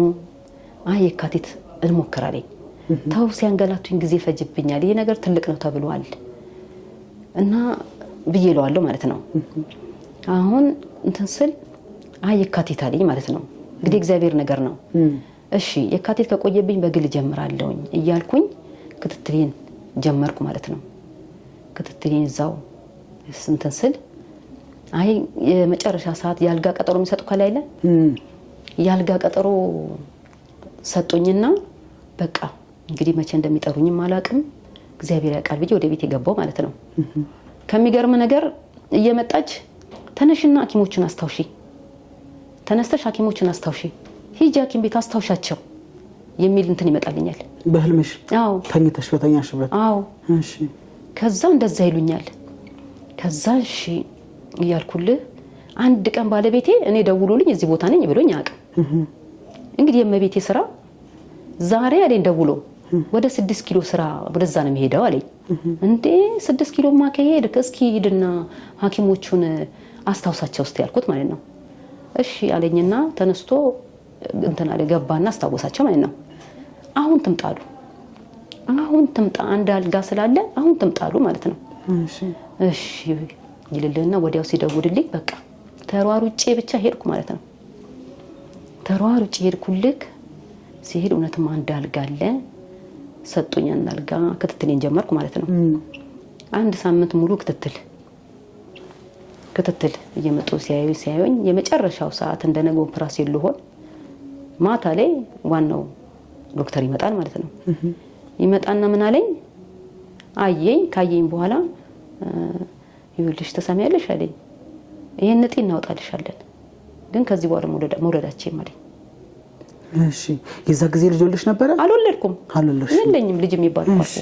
የካቲት እንሞክራለኝ ተው ሲያንገላቱኝ ጊዜ ፈጅብኛል ይሄ ነገር ትልቅ ነው ተብሏል እና ብዬለዋለሁ ማለት ነው አሁን እንትን ስል የካቲት አለኝ ማለት ነው እንግዲህ እግዚአብሔር ነገር ነው እሺ የካቲት ከቆየብኝ በግል ጀምራለሁኝ እያልኩኝ ክትትሌን ጀመርኩ ማለት ነው ክትትሌን እዛው እንትን ስል የመጨረሻ ሰዓት ያልጋ ቀጠሮ የሚሰጡ ከላይ ላይ ያልጋ ቀጠሮ ሰጡኝና በቃ እንግዲህ መቼ እንደሚጠሩኝም አላቅም እግዚአብሔር ያውቃል ብዬ ወደ ቤት የገባው ማለት ነው ከሚገርም ነገር እየመጣች ተነሽና ሐኪሞችን አስታውሺ ተነስተሽ ሐኪሞችን አስታውሺ ሂጂ ሐኪም ቤት አስታውሻቸው የሚል እንትን ይመጣልኛል
በህልምሽ አዎ ተኝተሽ በተኛሽበት
አዎ እሺ ከዛ እንደዛ ይሉኛል ከዛ እሺ እያልኩልህ አንድ ቀን ባለቤቴ እኔ ደውሎልኝ እዚህ ቦታ ነኝ ብሎኝ አያውቅም እንግዲህ የመቤቴ ስራ ዛሬ አለኝ ደውሎ ወደ 6 ኪሎ ስራ ወደዛ ነው የሚሄደው አለኝ እንዴ 6 ኪሎ ማከሄድ እስኪ ሂድና ሐኪሞቹን አስታውሳቸው እስቲ ያልኩት ማለት ነው እሺ አለኝና ተነስቶ እንትና ለገባና አስታውሳቸው ማለት ነው አሁን ትምጣ አንድ አልጋ ስላለ አሁን ትምጣሉ ማለት ነው እሺ ይልልና ወዲያው ሲደውልልኝ በቃ ተሯሩጬ ብቻ ሄድኩ ማለት ነው ተሯሩጬ ሄድኩልክ ሲሄድ እውነትም አንድ አልጋ አለ ሰጡኝ አንድ አልጋ ክትትሌን ጀመርኩ ማለት ነው አንድ ሳምንት ሙሉ ክትትል እየመጡ ሲያዩኝ የመጨረሻው ሰዓት እንደነገ ኦፕራሲዮን ልሆን ማታ ላይ ዋናው ዶክተር ይመጣል ማለት ነው ይመጣና ምን አለኝ ካየኝ በኋላ ይኸውልሽ ተሰሚያለሽ አለኝ ይሄን ነጤ እናውጣልሻለን ግን ከዚህ በኋላ መውለዳችን ማለት
እሺ የዛ ጊዜ ልጅ ወልደሽ ነበር
አልወለድኩም የለኝም ልጅ የሚባል እሺ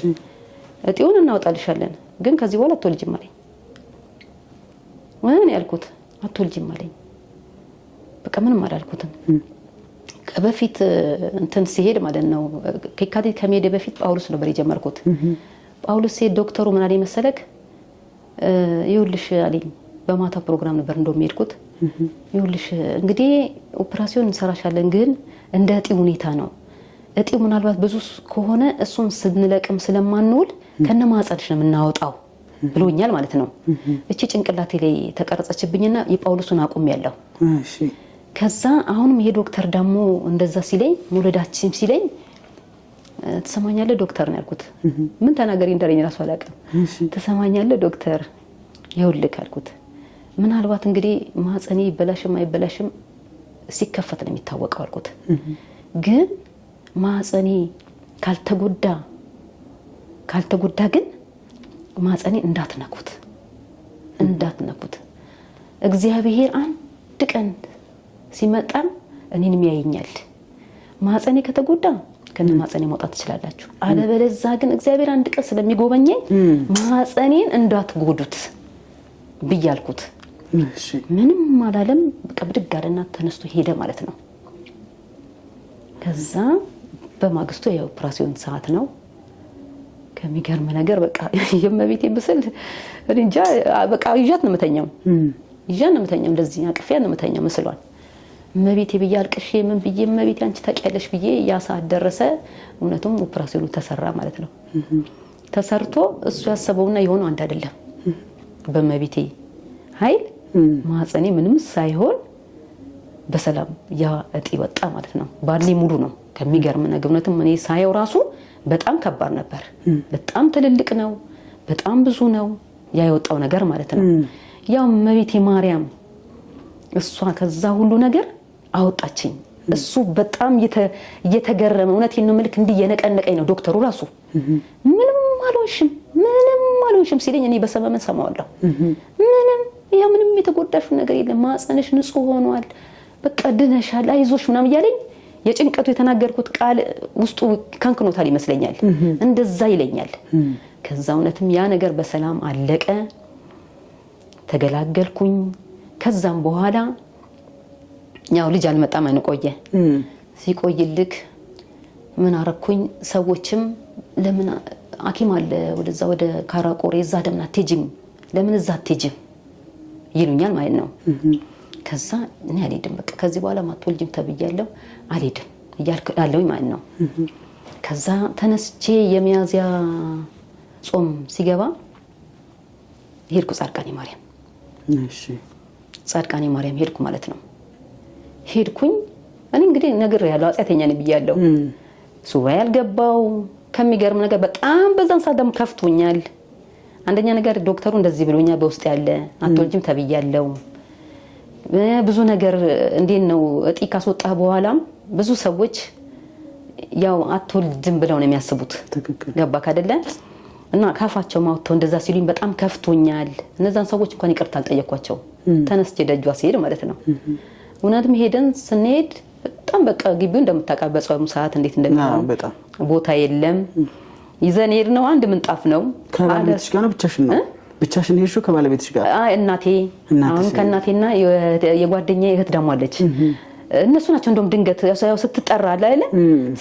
እጤውን እናውጣልሻለን ግን ከዚህ በኋላ አትወልጂም አለኝ ወን ያልኩት አትወልጂም አለኝ በቃ ምንም አላልኩትም ከበፊት እንትን ሲሄድ ማለት ነው ከካቲት ከመሄድ በፊት ጳውሎስ ነበር የጀመርኩት ጳውሎስ ሲሄድ ዶክተሩ ምን አለኝ መሰለክ ይኸውልሽ አለኝ በማታ ፕሮግራም ነበር እንደሚሄድኩት ይኸውልሽ እንግዲህ ኦፕራሲዮን እንሰራሻለን ግን እንደ እጢ ሁኔታ ነው እጢው ምናልባት ብዙ ከሆነ እሱን ስንለቅም ስለማንውል ከነማጸድሽ ነው የምናወጣው ብሎኛል ማለት ነው እቺ ጭንቅላቴ ላይ ተቀረጸችብኝና የጳውሎስን አቁም ያለው እሺ ከዛ አሁንም ይሄ ዶክተር ደግሞ እንደዛ ሲለኝ መውለዳችን ሲለኝ ተሰማኛለህ ዶክተር ነው ያልኩት ምን ተናገሪ እንደረኝ ራሱ አላውቅም ተሰማኛለህ ዶክተር ይኸውልህ አልኩት ምናልባት እንግዲህ ማህፀኔ ይበላሽም አይበላሽም ሲከፈት ነው የሚታወቀው አልኩት ግን ማህፀኔ ካልተጎዳ ግን ማህፀኔ እንዳትነኩት እግዚአብሔር አንድ ቀን ሲመጣ እኔንም ያየኛል ማህፀኔ ከተጎዳ ከነ ማህፀኔ መውጣት ትችላላችሁ አለበለዛ ግን እግዚአብሔር አንድ ቀን ስለሚጎበኘኝ ማህፀኔን እንዳትጎዱት ብያልኩት እሺ ምንም አላለም በቃ ብድግ አለና ተነስቶ ሄደ ማለት ነው ከዛ በማግስቱ የኦፕራሲዮን ሰዓት ነው ከሚገርም ነገር በቃ የመቤቴ ብስል እንጃ በቃ ይዣት ነው የምተኛው እንደዚህ አቅፊያ ነው የምተኛው መስሏል መቤቴ ብያልቅሽ ምን ብዬ መቤቴ አንቺ ታውቂያለሽ ብዬ ያሳት ደረሰ እውነቱም ኦፕራሲዮኑ ተሰራ ማለት ነው ተሰርቶ እሱ ያሰበውና የሆነው አንድ አይደለም በመቤቴ ኃይል ማህፀኔ ምንም ሳይሆን በሰላም ያ እጢ ወጣ ማለት ነው ባሊ ሙሉ ነው ከሚገርም ነገር እውነቱም እኔ ሳየው ራሱ በጣም ከባድ ነበር በጣም ትልልቅ ነው በጣም ብዙ ነው ያየወጣው ነገር ማለት ነው ያው መቤቴ ማርያም እሷ ከዛ ሁሉ ነገር አወጣችኝ እሱ በጣም እየተገረመ እውነቴን ነው መልክ እንዲየነቀነቀኝ ነው ዶክተሩ ራሱ ምንም አልሆንሽም ሲለኝ እኔ በሰመመን ሰማዋለሁ ምንም የተጎዳሽ ነገር የለም ማህፀንሽ ንጹህ ሆኗል በቃ ድነሻል አይዞሽ ምናምን እያለኝ የጭንቀቱ የተናገርኩት ቃል ውስጡ ካንክኖታል ይመስለኛል እንደዛ ይለኛል ከዛ እውነትም ያ ነገር በሰላም አለቀ ተገላገልኩኝ ከዛም በኋላ ያው ልጅ አልመጣም አንቆየ ሲቆይልክ ምን አረኩኝ ሰዎችም ለምን ሐኪም አለ ወደዛ ወደ ካራቆሬ እዛ ደምና አትሄጂም ለምን እዛ አትሄጂም ይሉኛል ማለት ነው ከዛ እኔ አልሄድም በቃ ከዚህ በኋላ ማትወልጂም ተብያለሁ አልሄድም እያልኩ ያለውኝ ማለት ነው ከዛ ተነስቼ የሚያዝያ ጾም ሲገባ ሄድኩ ጻድቃኔ ማርያም።
እሺ
ጻድቃኔ ማርያም ሄድኩ ማለት ነው። ሄድኩኝ እኔ እንግዲህ ነገር ያለው አጽያተኛ ነኝ ብያለሁ። ሱባኤ ያልገባው ከሚገርም ነገር በጣም በዛን ሰዓት ደግሞ ከፍቶኛል። አንደኛ ነገር ዶክተሩ እንደዚህ ብሎኛል፣ በውስጥ ያለ አትወልጂም ተብያለሁ። ብዙ ነገር እንዴት ነው እጢ ካስወጣህ በኋላም ብዙ ሰዎች ያው አትወልድም ብለው ነው የሚያስቡት። ገባክ አይደለ? እና ካፋቸው ማውጥተው እንደዛ ሲሉኝ በጣም ከፍቶኛል። እነዛን ሰዎች እንኳን ይቅርታ አልጠየኳቸው። ተነስቼ ደጇ ሲሄድ ማለት ነው። እውነትም ሄደን ስንሄድ በጣም በቃ ግቢው እንደምታውቃው በጾም ሰዓት እንዴት እንደሚሆን ቦታ የለም። ይዘን ሄድ ነው አንድ ምንጣፍ ነው።
ከባለቤትሽ ጋር ነው ብቻሽን ነው? ብቻሽን ሄድሽው ከባለቤትሽ ጋር?
እናቴ አሁን ከእናቴና የጓደኛዬ እህት ደግሞ አለች። እነሱ ናቸው እንደውም ድንገት ያው ስትጠራ አይደለ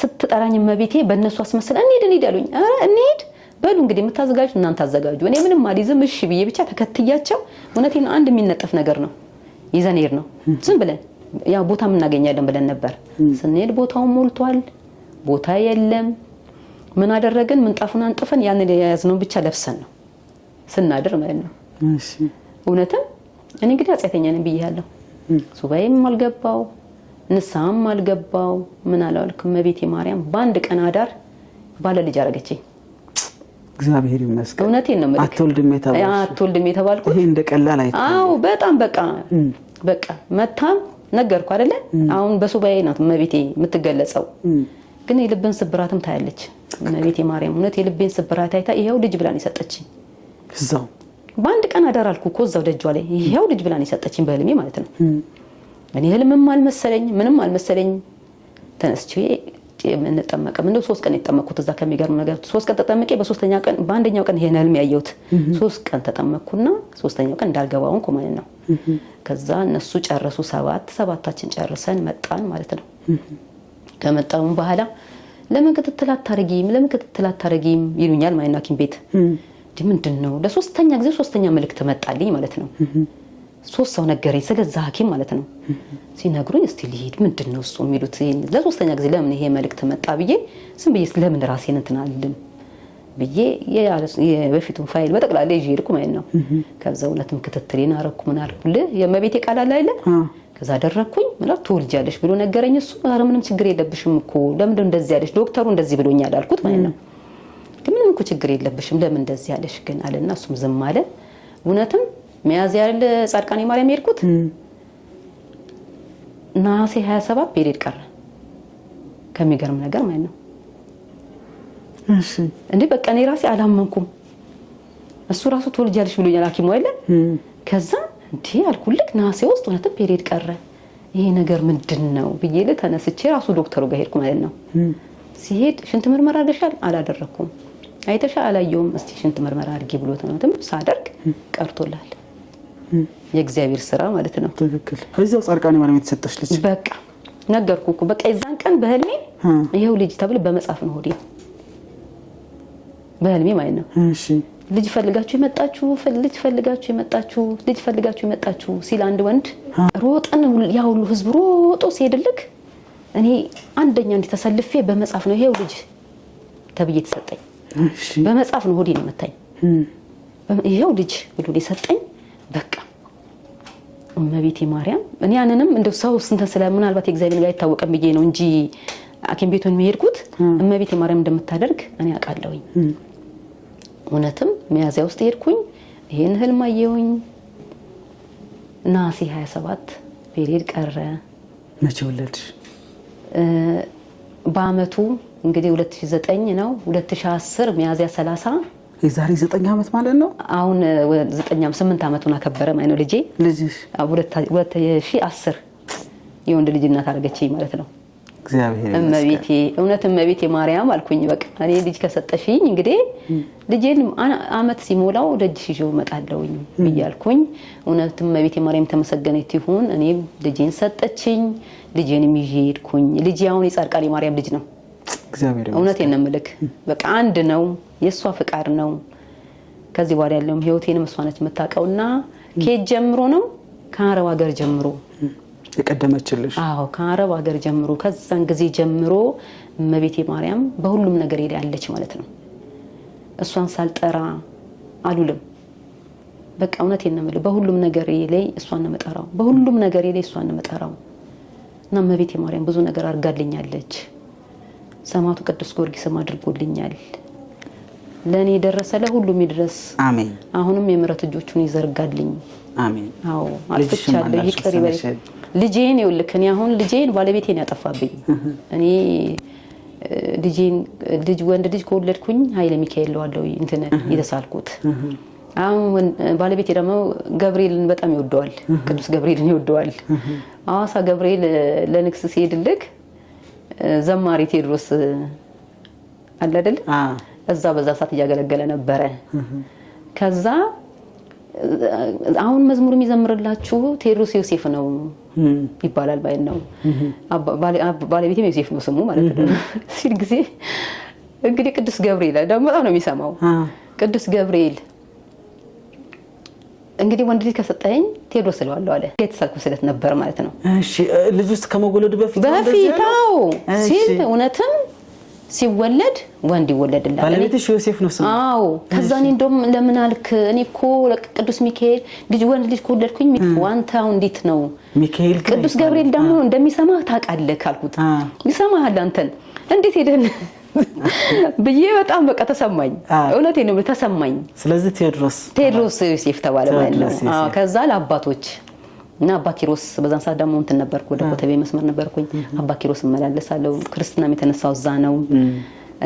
ስትጠራኝ መቤቴ በእነሱ አስመስላ እንሂድ አሉኝ። ኧረ እንሂድ በሉ እንግዲህ የምታዘጋጁ እናንተ አዘጋጁ፣ እኔ ምንም አልይዝም እሺ ብዬ ብቻ ተከትያቸው። እውነቴን አንድ የሚነጠፍ ነገር ነው ይዘን ሄድ ነው ዝም ብለን ያው ቦታ እናገኛለን ብለን ነበር። ስንሄድ ቦታው ሞልቷል፣ ቦታ የለም። ምን አደረግን? ምንጣፉን አንጥፈን ያንን የያዝነው ብቻ ለብሰን ነው ስናድር ማለት ነው።
እሺ
እውነትም እኔ እንግዲህ አጽያተኛ ነኝ ብያለሁ። ሱባኤም አልገባው ንስሐም አልገባው ምን አላልኩም። እመቤቴ ማርያም በአንድ ቀን አዳር ባለ ልጅ አረገችኝ።
እግዚአብሔር ይመስገን።
እውነቴን ነው። አትወልድም የተባልኩት
ይሄ እንደ ቀላል አይተው።
አዎ በጣም በቃ መታም ነገርኩ አይደለ? አሁን በሱባኤ ናት እመቤቴ የምትገለጸው፣ ግን የልብን ስብራትም ታያለች እመቤቴ ማርያም። እውነት የልቤን ስብራት አይታ ይሄው ልጅ ብላን የሰጠችኝ።
እዛው በአንድ
ቀን አዳር አልኩ እኮ እዛው ደጇ ላይ ይሄው ልጅ ብላን የሰጠችኝ በህልሜ ማለት ነው። እኔ ህልምም አልመሰለኝ ምንም አልመሰለኝ። ተነስቼ እንጠመቀም እንደው 3 ቀን የተጠመቅኩት እዛ ከሚገርም ነገር 3 ቀን ተጠመቄ በሶስተኛው ቀን በአንደኛው ቀን ይሄን ህልም ያየሁት 3 ቀን ተጠመቅኩና ሶስተኛው ቀን እንዳልገባውን ማለት ነው። ከዛ እነሱ ጨረሱ 7 ጨርሰን መጣን ማለት ነው። ከመጣውን በኋላ ለምን ክትትል አታረጊም ይሉኛል ማለት ነው ሐኪም ቤት። ምንድነው ለሶስተኛ ጊዜ ሶስተኛ መልእክት መጣልኝ ማለት ነው። 3 ሰው ነገረኝ ስለዛ ሐኪም ማለት ነው። ሲነግሩኝ እስቲ ልሂድ ምንድነው እሱ የሚሉት ለሶስተኛ ጊዜ ለምን ይሄ መልእክት መጣ ብዬ ዝም ብዬ ለምን ራሴን እንትን አልልም ብዬ የበፊቱን ፋይል በጠቅላላ ይዤ ሄድኩ ማለት ነው። ከዛ እውነትም ክትትሌን አረኩ። ምን አልኩልህ የእመቤቴ ቃል አለ አይደል? ከዛ አደረኩኝ። ማለት ትወልጃለሽ ብሎ ነገረኝ እሱ። ኧረ ምንም ችግር የለብሽም እኮ ለምን እንደዚህ ያለሽ ዶክተሩ እንደዚህ ብሎኛል አልኩት ማለት ነው። ምንም እኮ ችግር የለብሽም ለምን እንደዚህ ያለሽ ግን አለና እሱም ዝም አለ። እውነትም ሚያዝያ ያለ ጻድቃኔ ማርያም ሄድኩት ነሐሴ 27 ፔሪድ ቀረ። ከሚገርም ነገር ማለት ነው።
እሺ
እንዴ በቃ እኔ ራሴ አላመንኩም። እሱ ራሱ ትወልጃለሽ ብሎኛል ሐኪሙ አይደል? ከዛ እንዴ አልኩልክ ነሐሴ ውስጥ እውነትም ፔሪድ ቀረ። ይሄ ነገር ምንድነው ብዬ ተነስቼ ራሱ ዶክተሩ ጋር ሄድኩ ማለት ነው። ሲሄድ ሽንት ምርመራ አድርገሻል? አላደረኩም። አይተሻል? አላየሁም። እስቲ ሽንት ምርመራ አድርጊ ብሎ ተነተም ሳደርግ ቀርቶላል። የእግዚአብሔር ስራ ማለት ነው።
ትክክል። እዛው ጻድቃኔ ማርያም የተሰጠሽ ልጅ
በቃ ነገርኩ እኮ በቃ የዛን ቀን በህልሜ ይሄው ልጅ ተብሎ በመጻፍ ነው ሆዴ በህልሜ ማለት ነው።
እሺ
ልጅ ፈልጋችሁ የመጣችሁ ሲል አንድ ወንድ ሮጠን ያ ሁሉ ህዝብ ሮጦ ሲሄድልክ እኔ አንደኛ እንዲተሰልፌ በመጻፍ ነው ይሄው ልጅ ተብዬ ተሰጠኝ።
እሺ
በመጻፍ ነው ሆዴ ነው መታኝ። ይሄው ልጅ ብሎ ሊሰጠኝ በቃ እመቤቴ ማርያም እኔ ያንንም እንደው ሰው ስንት ስለምናልባት የእግዚአብሔር ጋር ይታወቀም ብዬ ነው እንጂ ሐኪም ቤቱን የሚሄድኩት እመቤቴ ማርያም እንደምታደርግ እኔ አውቃለሁኝ። እውነትም ሚያዝያ ውስጥ ሄድኩኝ። ይሄን ህልም አየሁኝ። ነሐሴ 27 ፔሪድ ቀረ።
መቼ ወለድሽ?
በአመቱ እንግዲህ 2009 ነው 2010 ሚያዝያ 30
የዛሬ 9 አመት ማለት ነው።
አሁን 8 አመቱን አከበረ ማለት ነው ልጄ።
ልጅሽ
2010 የወንድ ልጅ እናት አደረገችኝ ማለት ነው።
እግዚአብሔር
እመቤቴ እውነት እመቤቴ ማርያም አልኩኝ። በቃ እኔ ልጅ ከሰጠሽኝ እንግዲህ ልጄን አመት ሲሞላው ደጅሽ ይዤው እመጣለሁኝ ብያልኩኝ። እውነት እመቤቴ ማርያም ተመሰገነች ይሁን። እኔ ልጄን ሰጠችኝ። ልጄንም ይዤ ሄድኩኝ። ልጄ አሁን የጻድቃኔ ማርያም ልጅ ነው።
እግዚአብሔር
እውነቴን ነው የምልክ። በቃ አንድ ነው፣ የሷ ፍቃድ ነው። ከዚህ በኋላ ያለውም ህይወቴንም እሷ ነች የምታውቀውና ከየት ጀምሮ ነው? ከአረብ ሀገር ጀምሮ
የቀደመችልሽ?
አዎ ከአረብ ሀገር ጀምሮ ከዛን ጊዜ ጀምሮ እመቤቴ ማርያም በሁሉም ነገር ያለች ማለት ነው። እሷን ሳልጠራ አሉልም። በቃ እውነቴን ነው የምልህ፣ በሁሉም ነገር ላይ እሷን ነው የምጠራው፣ በሁሉም ነገር ላይ እሷን ነው የምጠራው። እና እመቤቴ ማርያም ብዙ ነገር አድርጋልኛለች። ሰማዕቱ ቅዱስ ጊዮርጊስም አድርጎልኛል። ለኔ ደረሰ ለሁሉም ይድረስ።
አሜን።
አሁንም የምሕረት እጆቹን ይዘርጋልኝ።
አሜን።
አዎ አጥፍቻለሁ፣ ይቅር ይበል። ልጄን ይኸውልህ፣ እኔ አሁን ልጄን ባለቤቴን ያጠፋብኝ እኔ ልጅ ወንድ ልጅ ከወለድኩኝ ኃይለ ሚካኤል ለዋለው እንትን የተሳልኩት። አሁን ባለቤቴ ደግሞ ገብርኤልን በጣም ይወደዋል፣ ቅዱስ ገብርኤልን ይወደዋል። ሐዋሳ ገብርኤል ለንግስ ሲሄድልክ ዘማሪ ቴዎድሮስ አለ አይደል? እዛ በዛ ሰዓት እያገለገለ ነበረ። ከዛ አሁን መዝሙር የሚዘምርላችሁ ቴዎድሮስ ዮሴፍ ነው ይባላል ባይ ነው። ባለቤቴም ዮሴፍ ነው ስሙ ማለት ነው ሲል ጊዜ እንግዲህ ቅዱስ ገብርኤል ደግሞ በጣም ነው የሚሰማው። ቅዱስ ገብርኤል እንግዲህ ወንድ ልጅ ከሰጠኝ ቴዎድሮስ ስለዋለው አለ። የተሳልኩ ስለት ነበር ማለት ነው።
እሺ ልጅ ውስጥ ከመወለዱ በፊት
በፊታው ሲል እውነትም ሲወለድ ወንድ ይወለድላል።
ባለቤትሽ ዮሴፍ ነው ስሙ?
አዎ። ከዛ እኔ እንደውም ለምን አልክ? እኔ እኮ ቅዱስ ሚካኤል ልጅ ወንድ ልጅ ከወለድኩኝ ዋንታው እንዴት ነው
ሚካኤል
ቅዱስ ገብርኤል ደግሞ እንደሚሰማህ ታውቃለህ ካልኩት ይሰማሃል አንተን እንዴት ሄደን ብዬ በጣም በቃ ተሰማኝ። እውነቴን ነው ተሰማኝ።
ስለዚህ ቴዎድሮስ
ዮሴፍ ተባለ ማለት ነው። አዎ። ከዛ ለአባቶች እና አባ ኪሮስ በዛን ሰዓት ደግሞ እንትን ነበርኩ፣ ወደ ኮተቤ መስመር ነበርኩኝ። አባ ኪሮስ እመላለሳለሁ። ክርስትናም የተነሳው እዛ ነው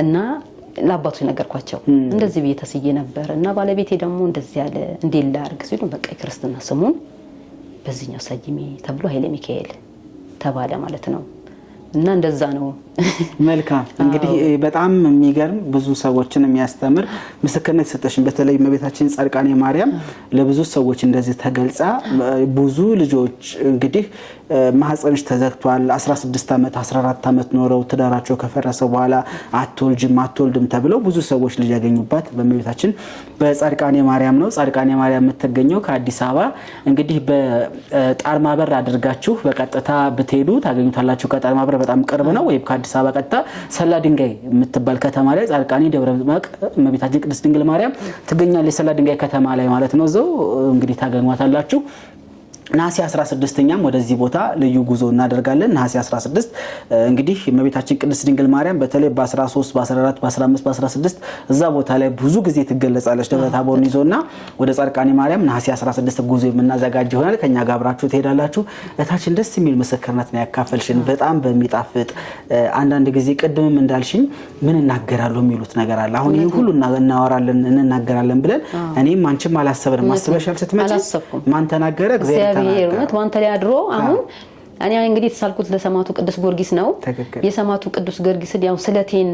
እና ለአባቶች ነገርኳቸው። እንደዚህ ብዬ ተስዬ ነበር እና ባለቤቴ ደግሞ እንደዚህ ያለ እንዴት ላድርግ ሲሉ በቃ የክርስትና ስሙን በዚህኛው ሰይሜ ተብሎ ኃይለ ሚካኤል ተባለ ማለት ነው። እና እንደዛ ነው።
መልካም እንግዲህ በጣም የሚገርም ብዙ ሰዎችን የሚያስተምር ምስክርነት ሰጠሽን። በተለይ እመቤታችን ጻድቃኔ ማርያም ለብዙ ሰዎች እንደዚህ ተገልጻ ብዙ ልጆች እንግዲህ ማህፀንሽ ተዘግቷል 16 ዓመት 14 ዓመት ኖረው ትዳራቸው ከፈረሰ በኋላ አትወልድም ተብለው ብዙ ሰዎች ልጅ ያገኙባት በእመቤታችን በጻድቃኔ ማርያም ነው። ጻድቃኔ ማርያም የምትገኘው ከአዲስ አበባ እንግዲህ በጣርማ በር አድርጋችሁ በቀጥታ ብትሄዱ ታገኙታላችሁ። ከጣርማ በር በጣም ቅርብ ነው። ወይ ከአዲስ አበባ ቀጥታ ሰላ ድንጋይ የምትባል ከተማ ላይ ጻድቃኔ ደብረ ምጥማቅ እመቤታችን ቅድስት ድንግል ማርያም ትገኛለች። ሰላ ድንጋይ ከተማ ላይ ማለት ነው። እዛው እንግዲህ ታገኟታላችሁ። ነሐሴ 16ኛም ወደዚህ ቦታ ልዩ ጉዞ እናደርጋለን። ነሐሴ 16 እንግዲህ እመቤታችን ቅድስት ድንግል ማርያም በተለይ በ13 በ14 በ15 በ16 እዛ ቦታ ላይ ብዙ ጊዜ ትገለጻለች። ደብረ ታቦርን ይዞና ወደ ጻድቃኔ ማርያም ነሐሴ 16 ጉዞ የምናዘጋጅ ይሆናል። ከኛ ጋር አብራችሁ ትሄዳላችሁ። እታችን ደስ የሚል ምስክርነት ነው ያካፈልሽን፣ በጣም በሚጣፍጥ አንዳንድ ጊዜ ቅድምም እንዳልሽኝ ምን እናገራለሁ የሚሉት ነገር አለ። አሁን ይሄ ሁሉ እናወራለን እንናገራለን ብለን እኔም አንቺም አላሰብንም። ማስበሻል ስትመጪ ማን ተናገረ? እግዚአብሔር
እውነት ዋንተ ላይ አድሮ አሁን እኔ እንግዲህ ተሳልኩት ለሰማዕቱ ቅዱስ ጊዮርጊስ ነው። የሰማዕቱ ቅዱስ ጊዮርጊስን ያው ስለቴን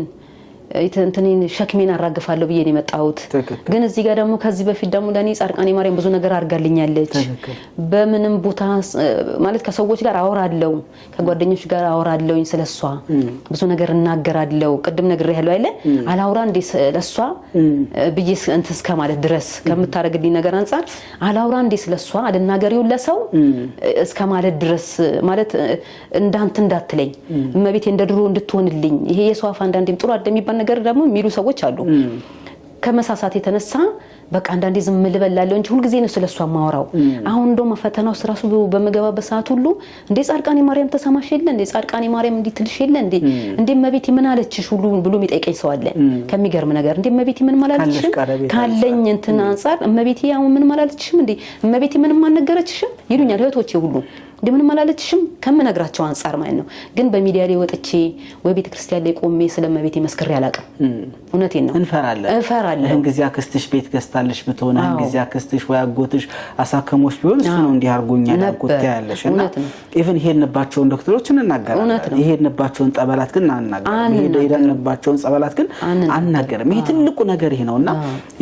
እንትኔን ሸክሜን አራግፋለሁ ብዬ ነው የመጣሁት። ግን እዚህ ጋር ደግሞ ከዚህ በፊት ደግሞ ለኔ ጻድቃኔ ማርያም ብዙ ነገር አድርጋልኛለች። በምንም ቦታ ማለት ከሰዎች ጋር አወራለሁ፣ ከጓደኞች ጋር አወራለሁኝ ስለሷ ብዙ ነገር እናገራለሁ። ቅድም ነግሬያለሁ አይደል? አላውራ እንዴ ስለሷ ብዬ እንትን እስከ ማለት ድረስ ከምታረግልኝ ነገር አንፃር አላውራ እንዴ ስለሷ አልናገሪው ለሰው እስከ ማለት ድረስ ማለት እንዳንተ እንዳትለኝ እመቤቴ እንደድሮ እንድትሆንልኝ ይሄ የሰው አፍ አንዳንዴም ጥሩ አይደለም ነገር ደግሞ የሚሉ ሰዎች አሉ። ከመሳሳት የተነሳ በቃ አንዳንዴ ዝም ልበላለሁ እንጂ ሁሉ ጊዜ ነው ስለሷ ማወራው። አሁን እንደውም ፈተናው ራሱ በመገባበት ሰዓት ሁሉ እንዴ ጻድቃኔ ማርያም ተሰማሽ የለ እንዴ ጻድቃኔ ማርያም እንዴ ትልሽ የለ እንዴ እመቤቴ ምን አለችሽ ሁሉ ብሎ የሚጠይቀኝ ሰው አለ። ከሚገርም ነገር እንዴ እመቤቴ ምን ማላለችሽ ካለኝ እንትን አንፃር እመቤቴ ያው ምን ማላለችሽም እንዴ እመቤቴ ምንም አልነገረችሽም ይሉኛል እህቶቼ ሁሉ እንዴ ምን ማላለችሽም ከምነግራቸው አንፃር ማለት ነው። ግን በሚዲያ ላይ ወጥቼ ወይ ቤተክርስቲያን ላይ ቆሜ ስለመቤቴ መስክሬ አላውቅም። እውነቴን ነው። እንፈራለን። ይሄን ጊዜ አክስትሽ ቤት ገዝታለሽ ብትሆን ይሄን ጊዜ አክስትሽ ወይ አጎትሽ አሳከሞሽ ቢሆን እሱ ነው እንዲህ አርጎኛል አልኩት ያለሽና ኢቭን ሄድንባቸውን ዶክተሮች እንናገራለን። ይሄድንባቸውን ጠበላት ግን አናገርም። ሄድንባቸውን ጸበላት ግን አናገርም። ይሄ ትልቁ ነገር ይሄ ነውና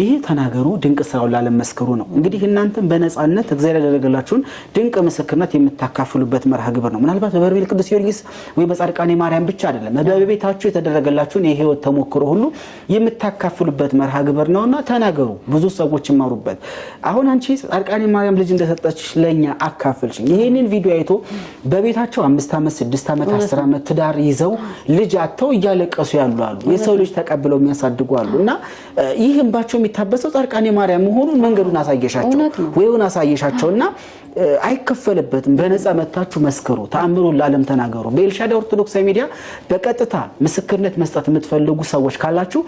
ይሄ ተናገሩ ድንቅ ስራው ላለመስከሩ ነው። እንግዲህ እናንተም በነጻነት እግዚአብሔር ያደረገላችሁን ድንቅ ምስክርነት
የምታካፍሉበት መርሃ ግብር ነው። ምናልባት በበርሜል ቅዱስ ጊዮርጊስ ወይ በጻድቃኔ ማርያም ብቻ አይደለም፣ በቤታችሁ የተደረገላችሁን የህይወት ተሞክሮ ሁሉ የምታካፍሉበት መርሃ ግብር ነውና ተናገሩ፣ ብዙ ሰዎች ይማሩበት። አሁን አንቺ ጻድቃኔ ማርያም ልጅ እንደሰጠችሽ ለኛ አካፍልሽ። ይሄንን ቪዲዮ አይቶ በቤታቸው 5 ዓመት 6 ዓመት 10 ዓመት ትዳር ይዘው ልጅ አጥተው እያለቀሱ ያሉ አሉ፣ የሰው ልጅ ተቀብለው የሚያሳድጉ አሉና ይህ እንባቸው የሚታበሰው ጻድቃኔ ማርያም መሆኑን መንገዱን አሳየሻቸው ወይውን አሳየሻቸውና አይከፈልበትም። በነፃ መታችሁ መስክሩ፣ ተአምሩን ለዓለም ተናገሩ። በኤልሻዳይ ኦርቶዶክሳዊ ሚዲያ በቀጥታ ምስክርነት መስጠት የምትፈልጉ ሰዎች ካላችሁ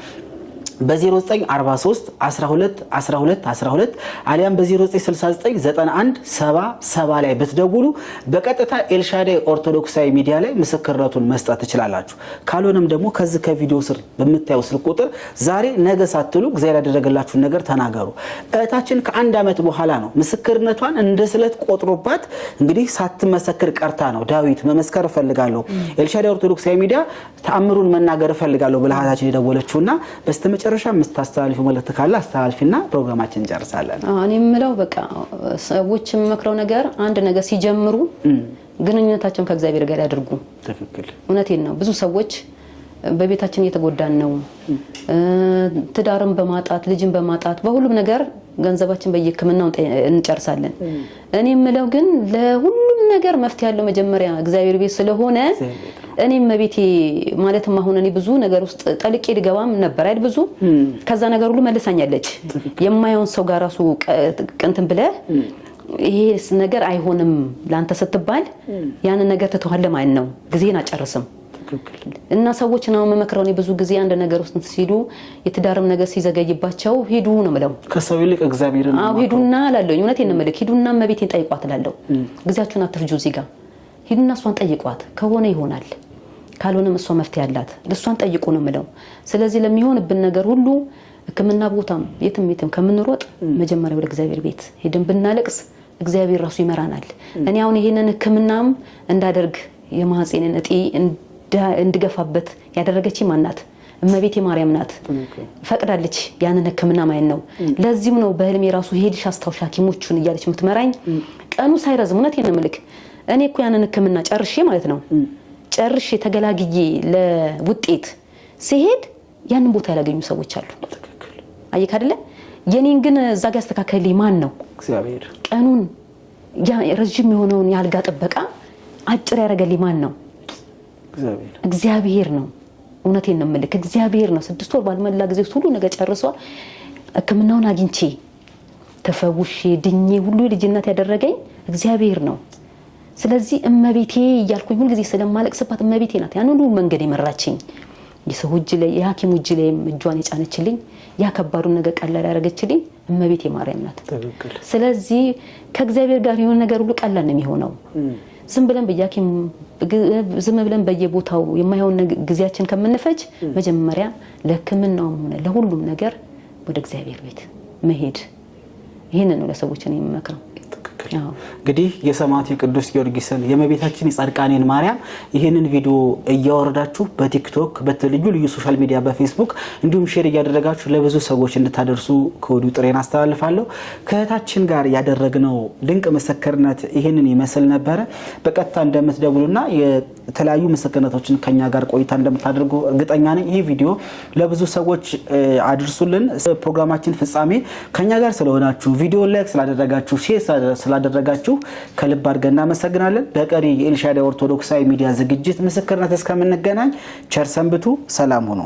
በ0943 12 12 12 አሊያም በ0969 91 70 70 ላይ ብትደውሉ በቀጥታ ኤልሻዳይ ኦርቶዶክሳዊ ሚዲያ ላይ ምስክርነቱን መስጠት ትችላላችሁ። ካልሆነም ደግሞ ከዚህ ከቪዲዮ ስር በምታዩ ስልክ ቁጥር ዛሬ ነገ ሳትሉ እግዚአብሔር ያደረገላችሁን ነገር ተናገሩ። እህታችን ከ1 ዓመት በኋላ ነው ምስክርነቷን እንደ ስለት ቆጥሮባት እንግዲህ ሳትመሰክር ቀርታ ነው ዳዊት መመስከር እፈልጋለሁ ኤልሻዳይ ኦርቶዶክሳዊ ሚዲያ ተአምሩን መናገር እፈልጋለሁ ብላ እህታችን የደወለችውና በስተመጨረሻ መስታስተላልፉ መልእክት ካለ አስተላልፊና ፕሮግራማችን እንጨርሳለን።
እኔ የምለው በቃ ሰዎች የሚመክረው ነገር አንድ ነገር ሲጀምሩ ግንኙነታቸውን ከእግዚአብሔር ጋር ያድርጉ።
ትክክል፣
እውነቴን ነው። ብዙ ሰዎች በቤታችን እየተጎዳን ነው፣ ትዳርን በማጣት ልጅን በማጣት በሁሉም ነገር ገንዘባችን በየሕክምናው እንጨርሳለን። እኔ የምለው ግን ለሁሉም ነገር መፍትሄ ያለው መጀመሪያ እግዚአብሔር ቤት ስለሆነ እኔም መቤቴ ማለትም አሁን እኔ ብዙ ነገር ውስጥ ጠልቄ ልገባም ነበር አይደል? ብዙ ከዛ ነገር ሁሉ መልሳኛለች። የማይሆን ሰው ጋር ራሱ ቅንትን ብለ ይሄ ነገር አይሆንም ላንተ ስትባል ያን ነገር ተተዋለ ማለት ነው። ጊዜን አጨርስም እና ሰዎች ነው መመክረው። እኔ ብዙ ጊዜ አንድ ነገር ውስጥ ሲሉ የትዳርም ነገር ሲዘገይባቸው ሄዱ ነው ማለት
ከሰው ይልቅ እግዚአብሔርን
ሄዱና እላለሁ። እውነቴን ነው የምልህ። ሄዱና መቤቴን ጠይቋት እላለሁ። ጊዜያችሁን አትፍጁ። እዚህ ጋር ሄዱና እሷን ጠይቋት። ከሆነ ይሆናል፣ ካልሆነም እሷ መፍትሄ አላት። ለሷን ጠይቁ ነው የምለው። ስለዚህ ለሚሆንብን ነገር ሁሉ ሕክምና ቦታም የትም ከምንሮጥ መጀመሪያ ወደ እግዚአብሔር ቤት ሄደን ብናለቅስ እግዚአብሔር ራሱ ይመራናል። እኔ አሁን ይሄንን ሕክምናም እንዳደርግ የማህፀንን እጢ እንድገፋበት ያደረገች ማናት? እመቤቴ ማርያም ናት። ፈቅዳለች ያንን ሕክምና ማለት ነው። ለዚህም ነው በህልሜ ራሱ ሄድሽ አስታውሽ ሐኪሞቹን እያለች የምትመራኝ ቀኑ ሳይረዝም። እውነቴን ነው የምልክ። እኔ እኮ ያንን ሕክምና ጨርሼ ማለት ነው ጨርሼ ተገላግዬ ለውጤት ሲሄድ ያንን ቦታ ያላገኙ ሰዎች አሉ። አየክ አይደለ? የኔን ግን እዛ ጋር ያስተካከለልኝ ማን ነው?
እግዚአብሔር።
ቀኑን ረጅም የሆነውን ያልጋ ጥበቃ አጭር ያደረገልኝ ማን ነው? እግዚአብሔር ነው። እውነቴን ነው የምልክ፣ እግዚአብሔር ነው። 6 ወር ባልመላ ጊዜ ሁሉ ነገር ጨርሷ ሕክምናውን አግኝቼ ተፈውሼ ድኜ ሁሉ ልጅነት ያደረገኝ እግዚአብሔር ነው። ስለዚህ እመቤቴ እያልኩኝ ሁሉ ጊዜ ስለማለቅስባት እመቤቴ ናት ያን ሁሉ መንገድ የመራችኝ። የሰው እጅ ላይ የሐኪሙ እጅ ላይ እጇን የጫነችልኝ ያ ከባዱን ነገር ቀላል ያደረገችልኝ እመቤቴ ማርያም ናት። ስለዚህ ከእግዚአብሔር ጋር የሆነ ነገር ሁሉ ቀላል ነው የሚሆነው። ዝም ብለን በየቦታው የማይሆን ጊዜያችን ከምንፈጅ መጀመሪያ ለሕክምናውም ሆነ ለሁሉም ነገር ወደ እግዚአብሔር ቤት መሄድ፣ ይሄንን ነው ለሰዎች እኔ የምመክረው።
እንግዲህ የሰማዕቱ ቅዱስ ጊዮርጊስን የእመቤታችን የጻድቃኔን ማርያም ይሄንን ቪዲዮ እያወረዳችሁ በቲክቶክ በተለዩ ልዩ ሶሻል ሚዲያ በፌስቡክ እንዲሁም ሼር እያደረጋችሁ ለብዙ ሰዎች እንድታደርሱ ከወዲሁ ጥሬን አስተላልፋለሁ። ከእህታችን ጋር ያደረግነው ድንቅ ምስክርነት ይሄንን ይመስል ነበረ። በቀጥታ እንደምትደውሉና የተለያዩ ምስክርነቶችን ከኛ ጋር ቆይታ እንደምታደርጉ እርግጠኛ ነኝ። ይሄ ቪዲዮ ለብዙ ሰዎች አድርሱልን። ፕሮግራማችን ፍጻሜ ከኛ ጋር ስለሆናችሁ ቪዲዮ ላይክ ስላደረጋችሁ ሼር ስላደረጋችሁ ከልብ አድርገን እናመሰግናለን። በቀሪ የኤልሻዳይ ኦርቶዶክሳዊ ሚዲያ ዝግጅት ምስክርነት እስከምንገናኝ ቸር ሰንብቱ። ሰላም ሁኑ።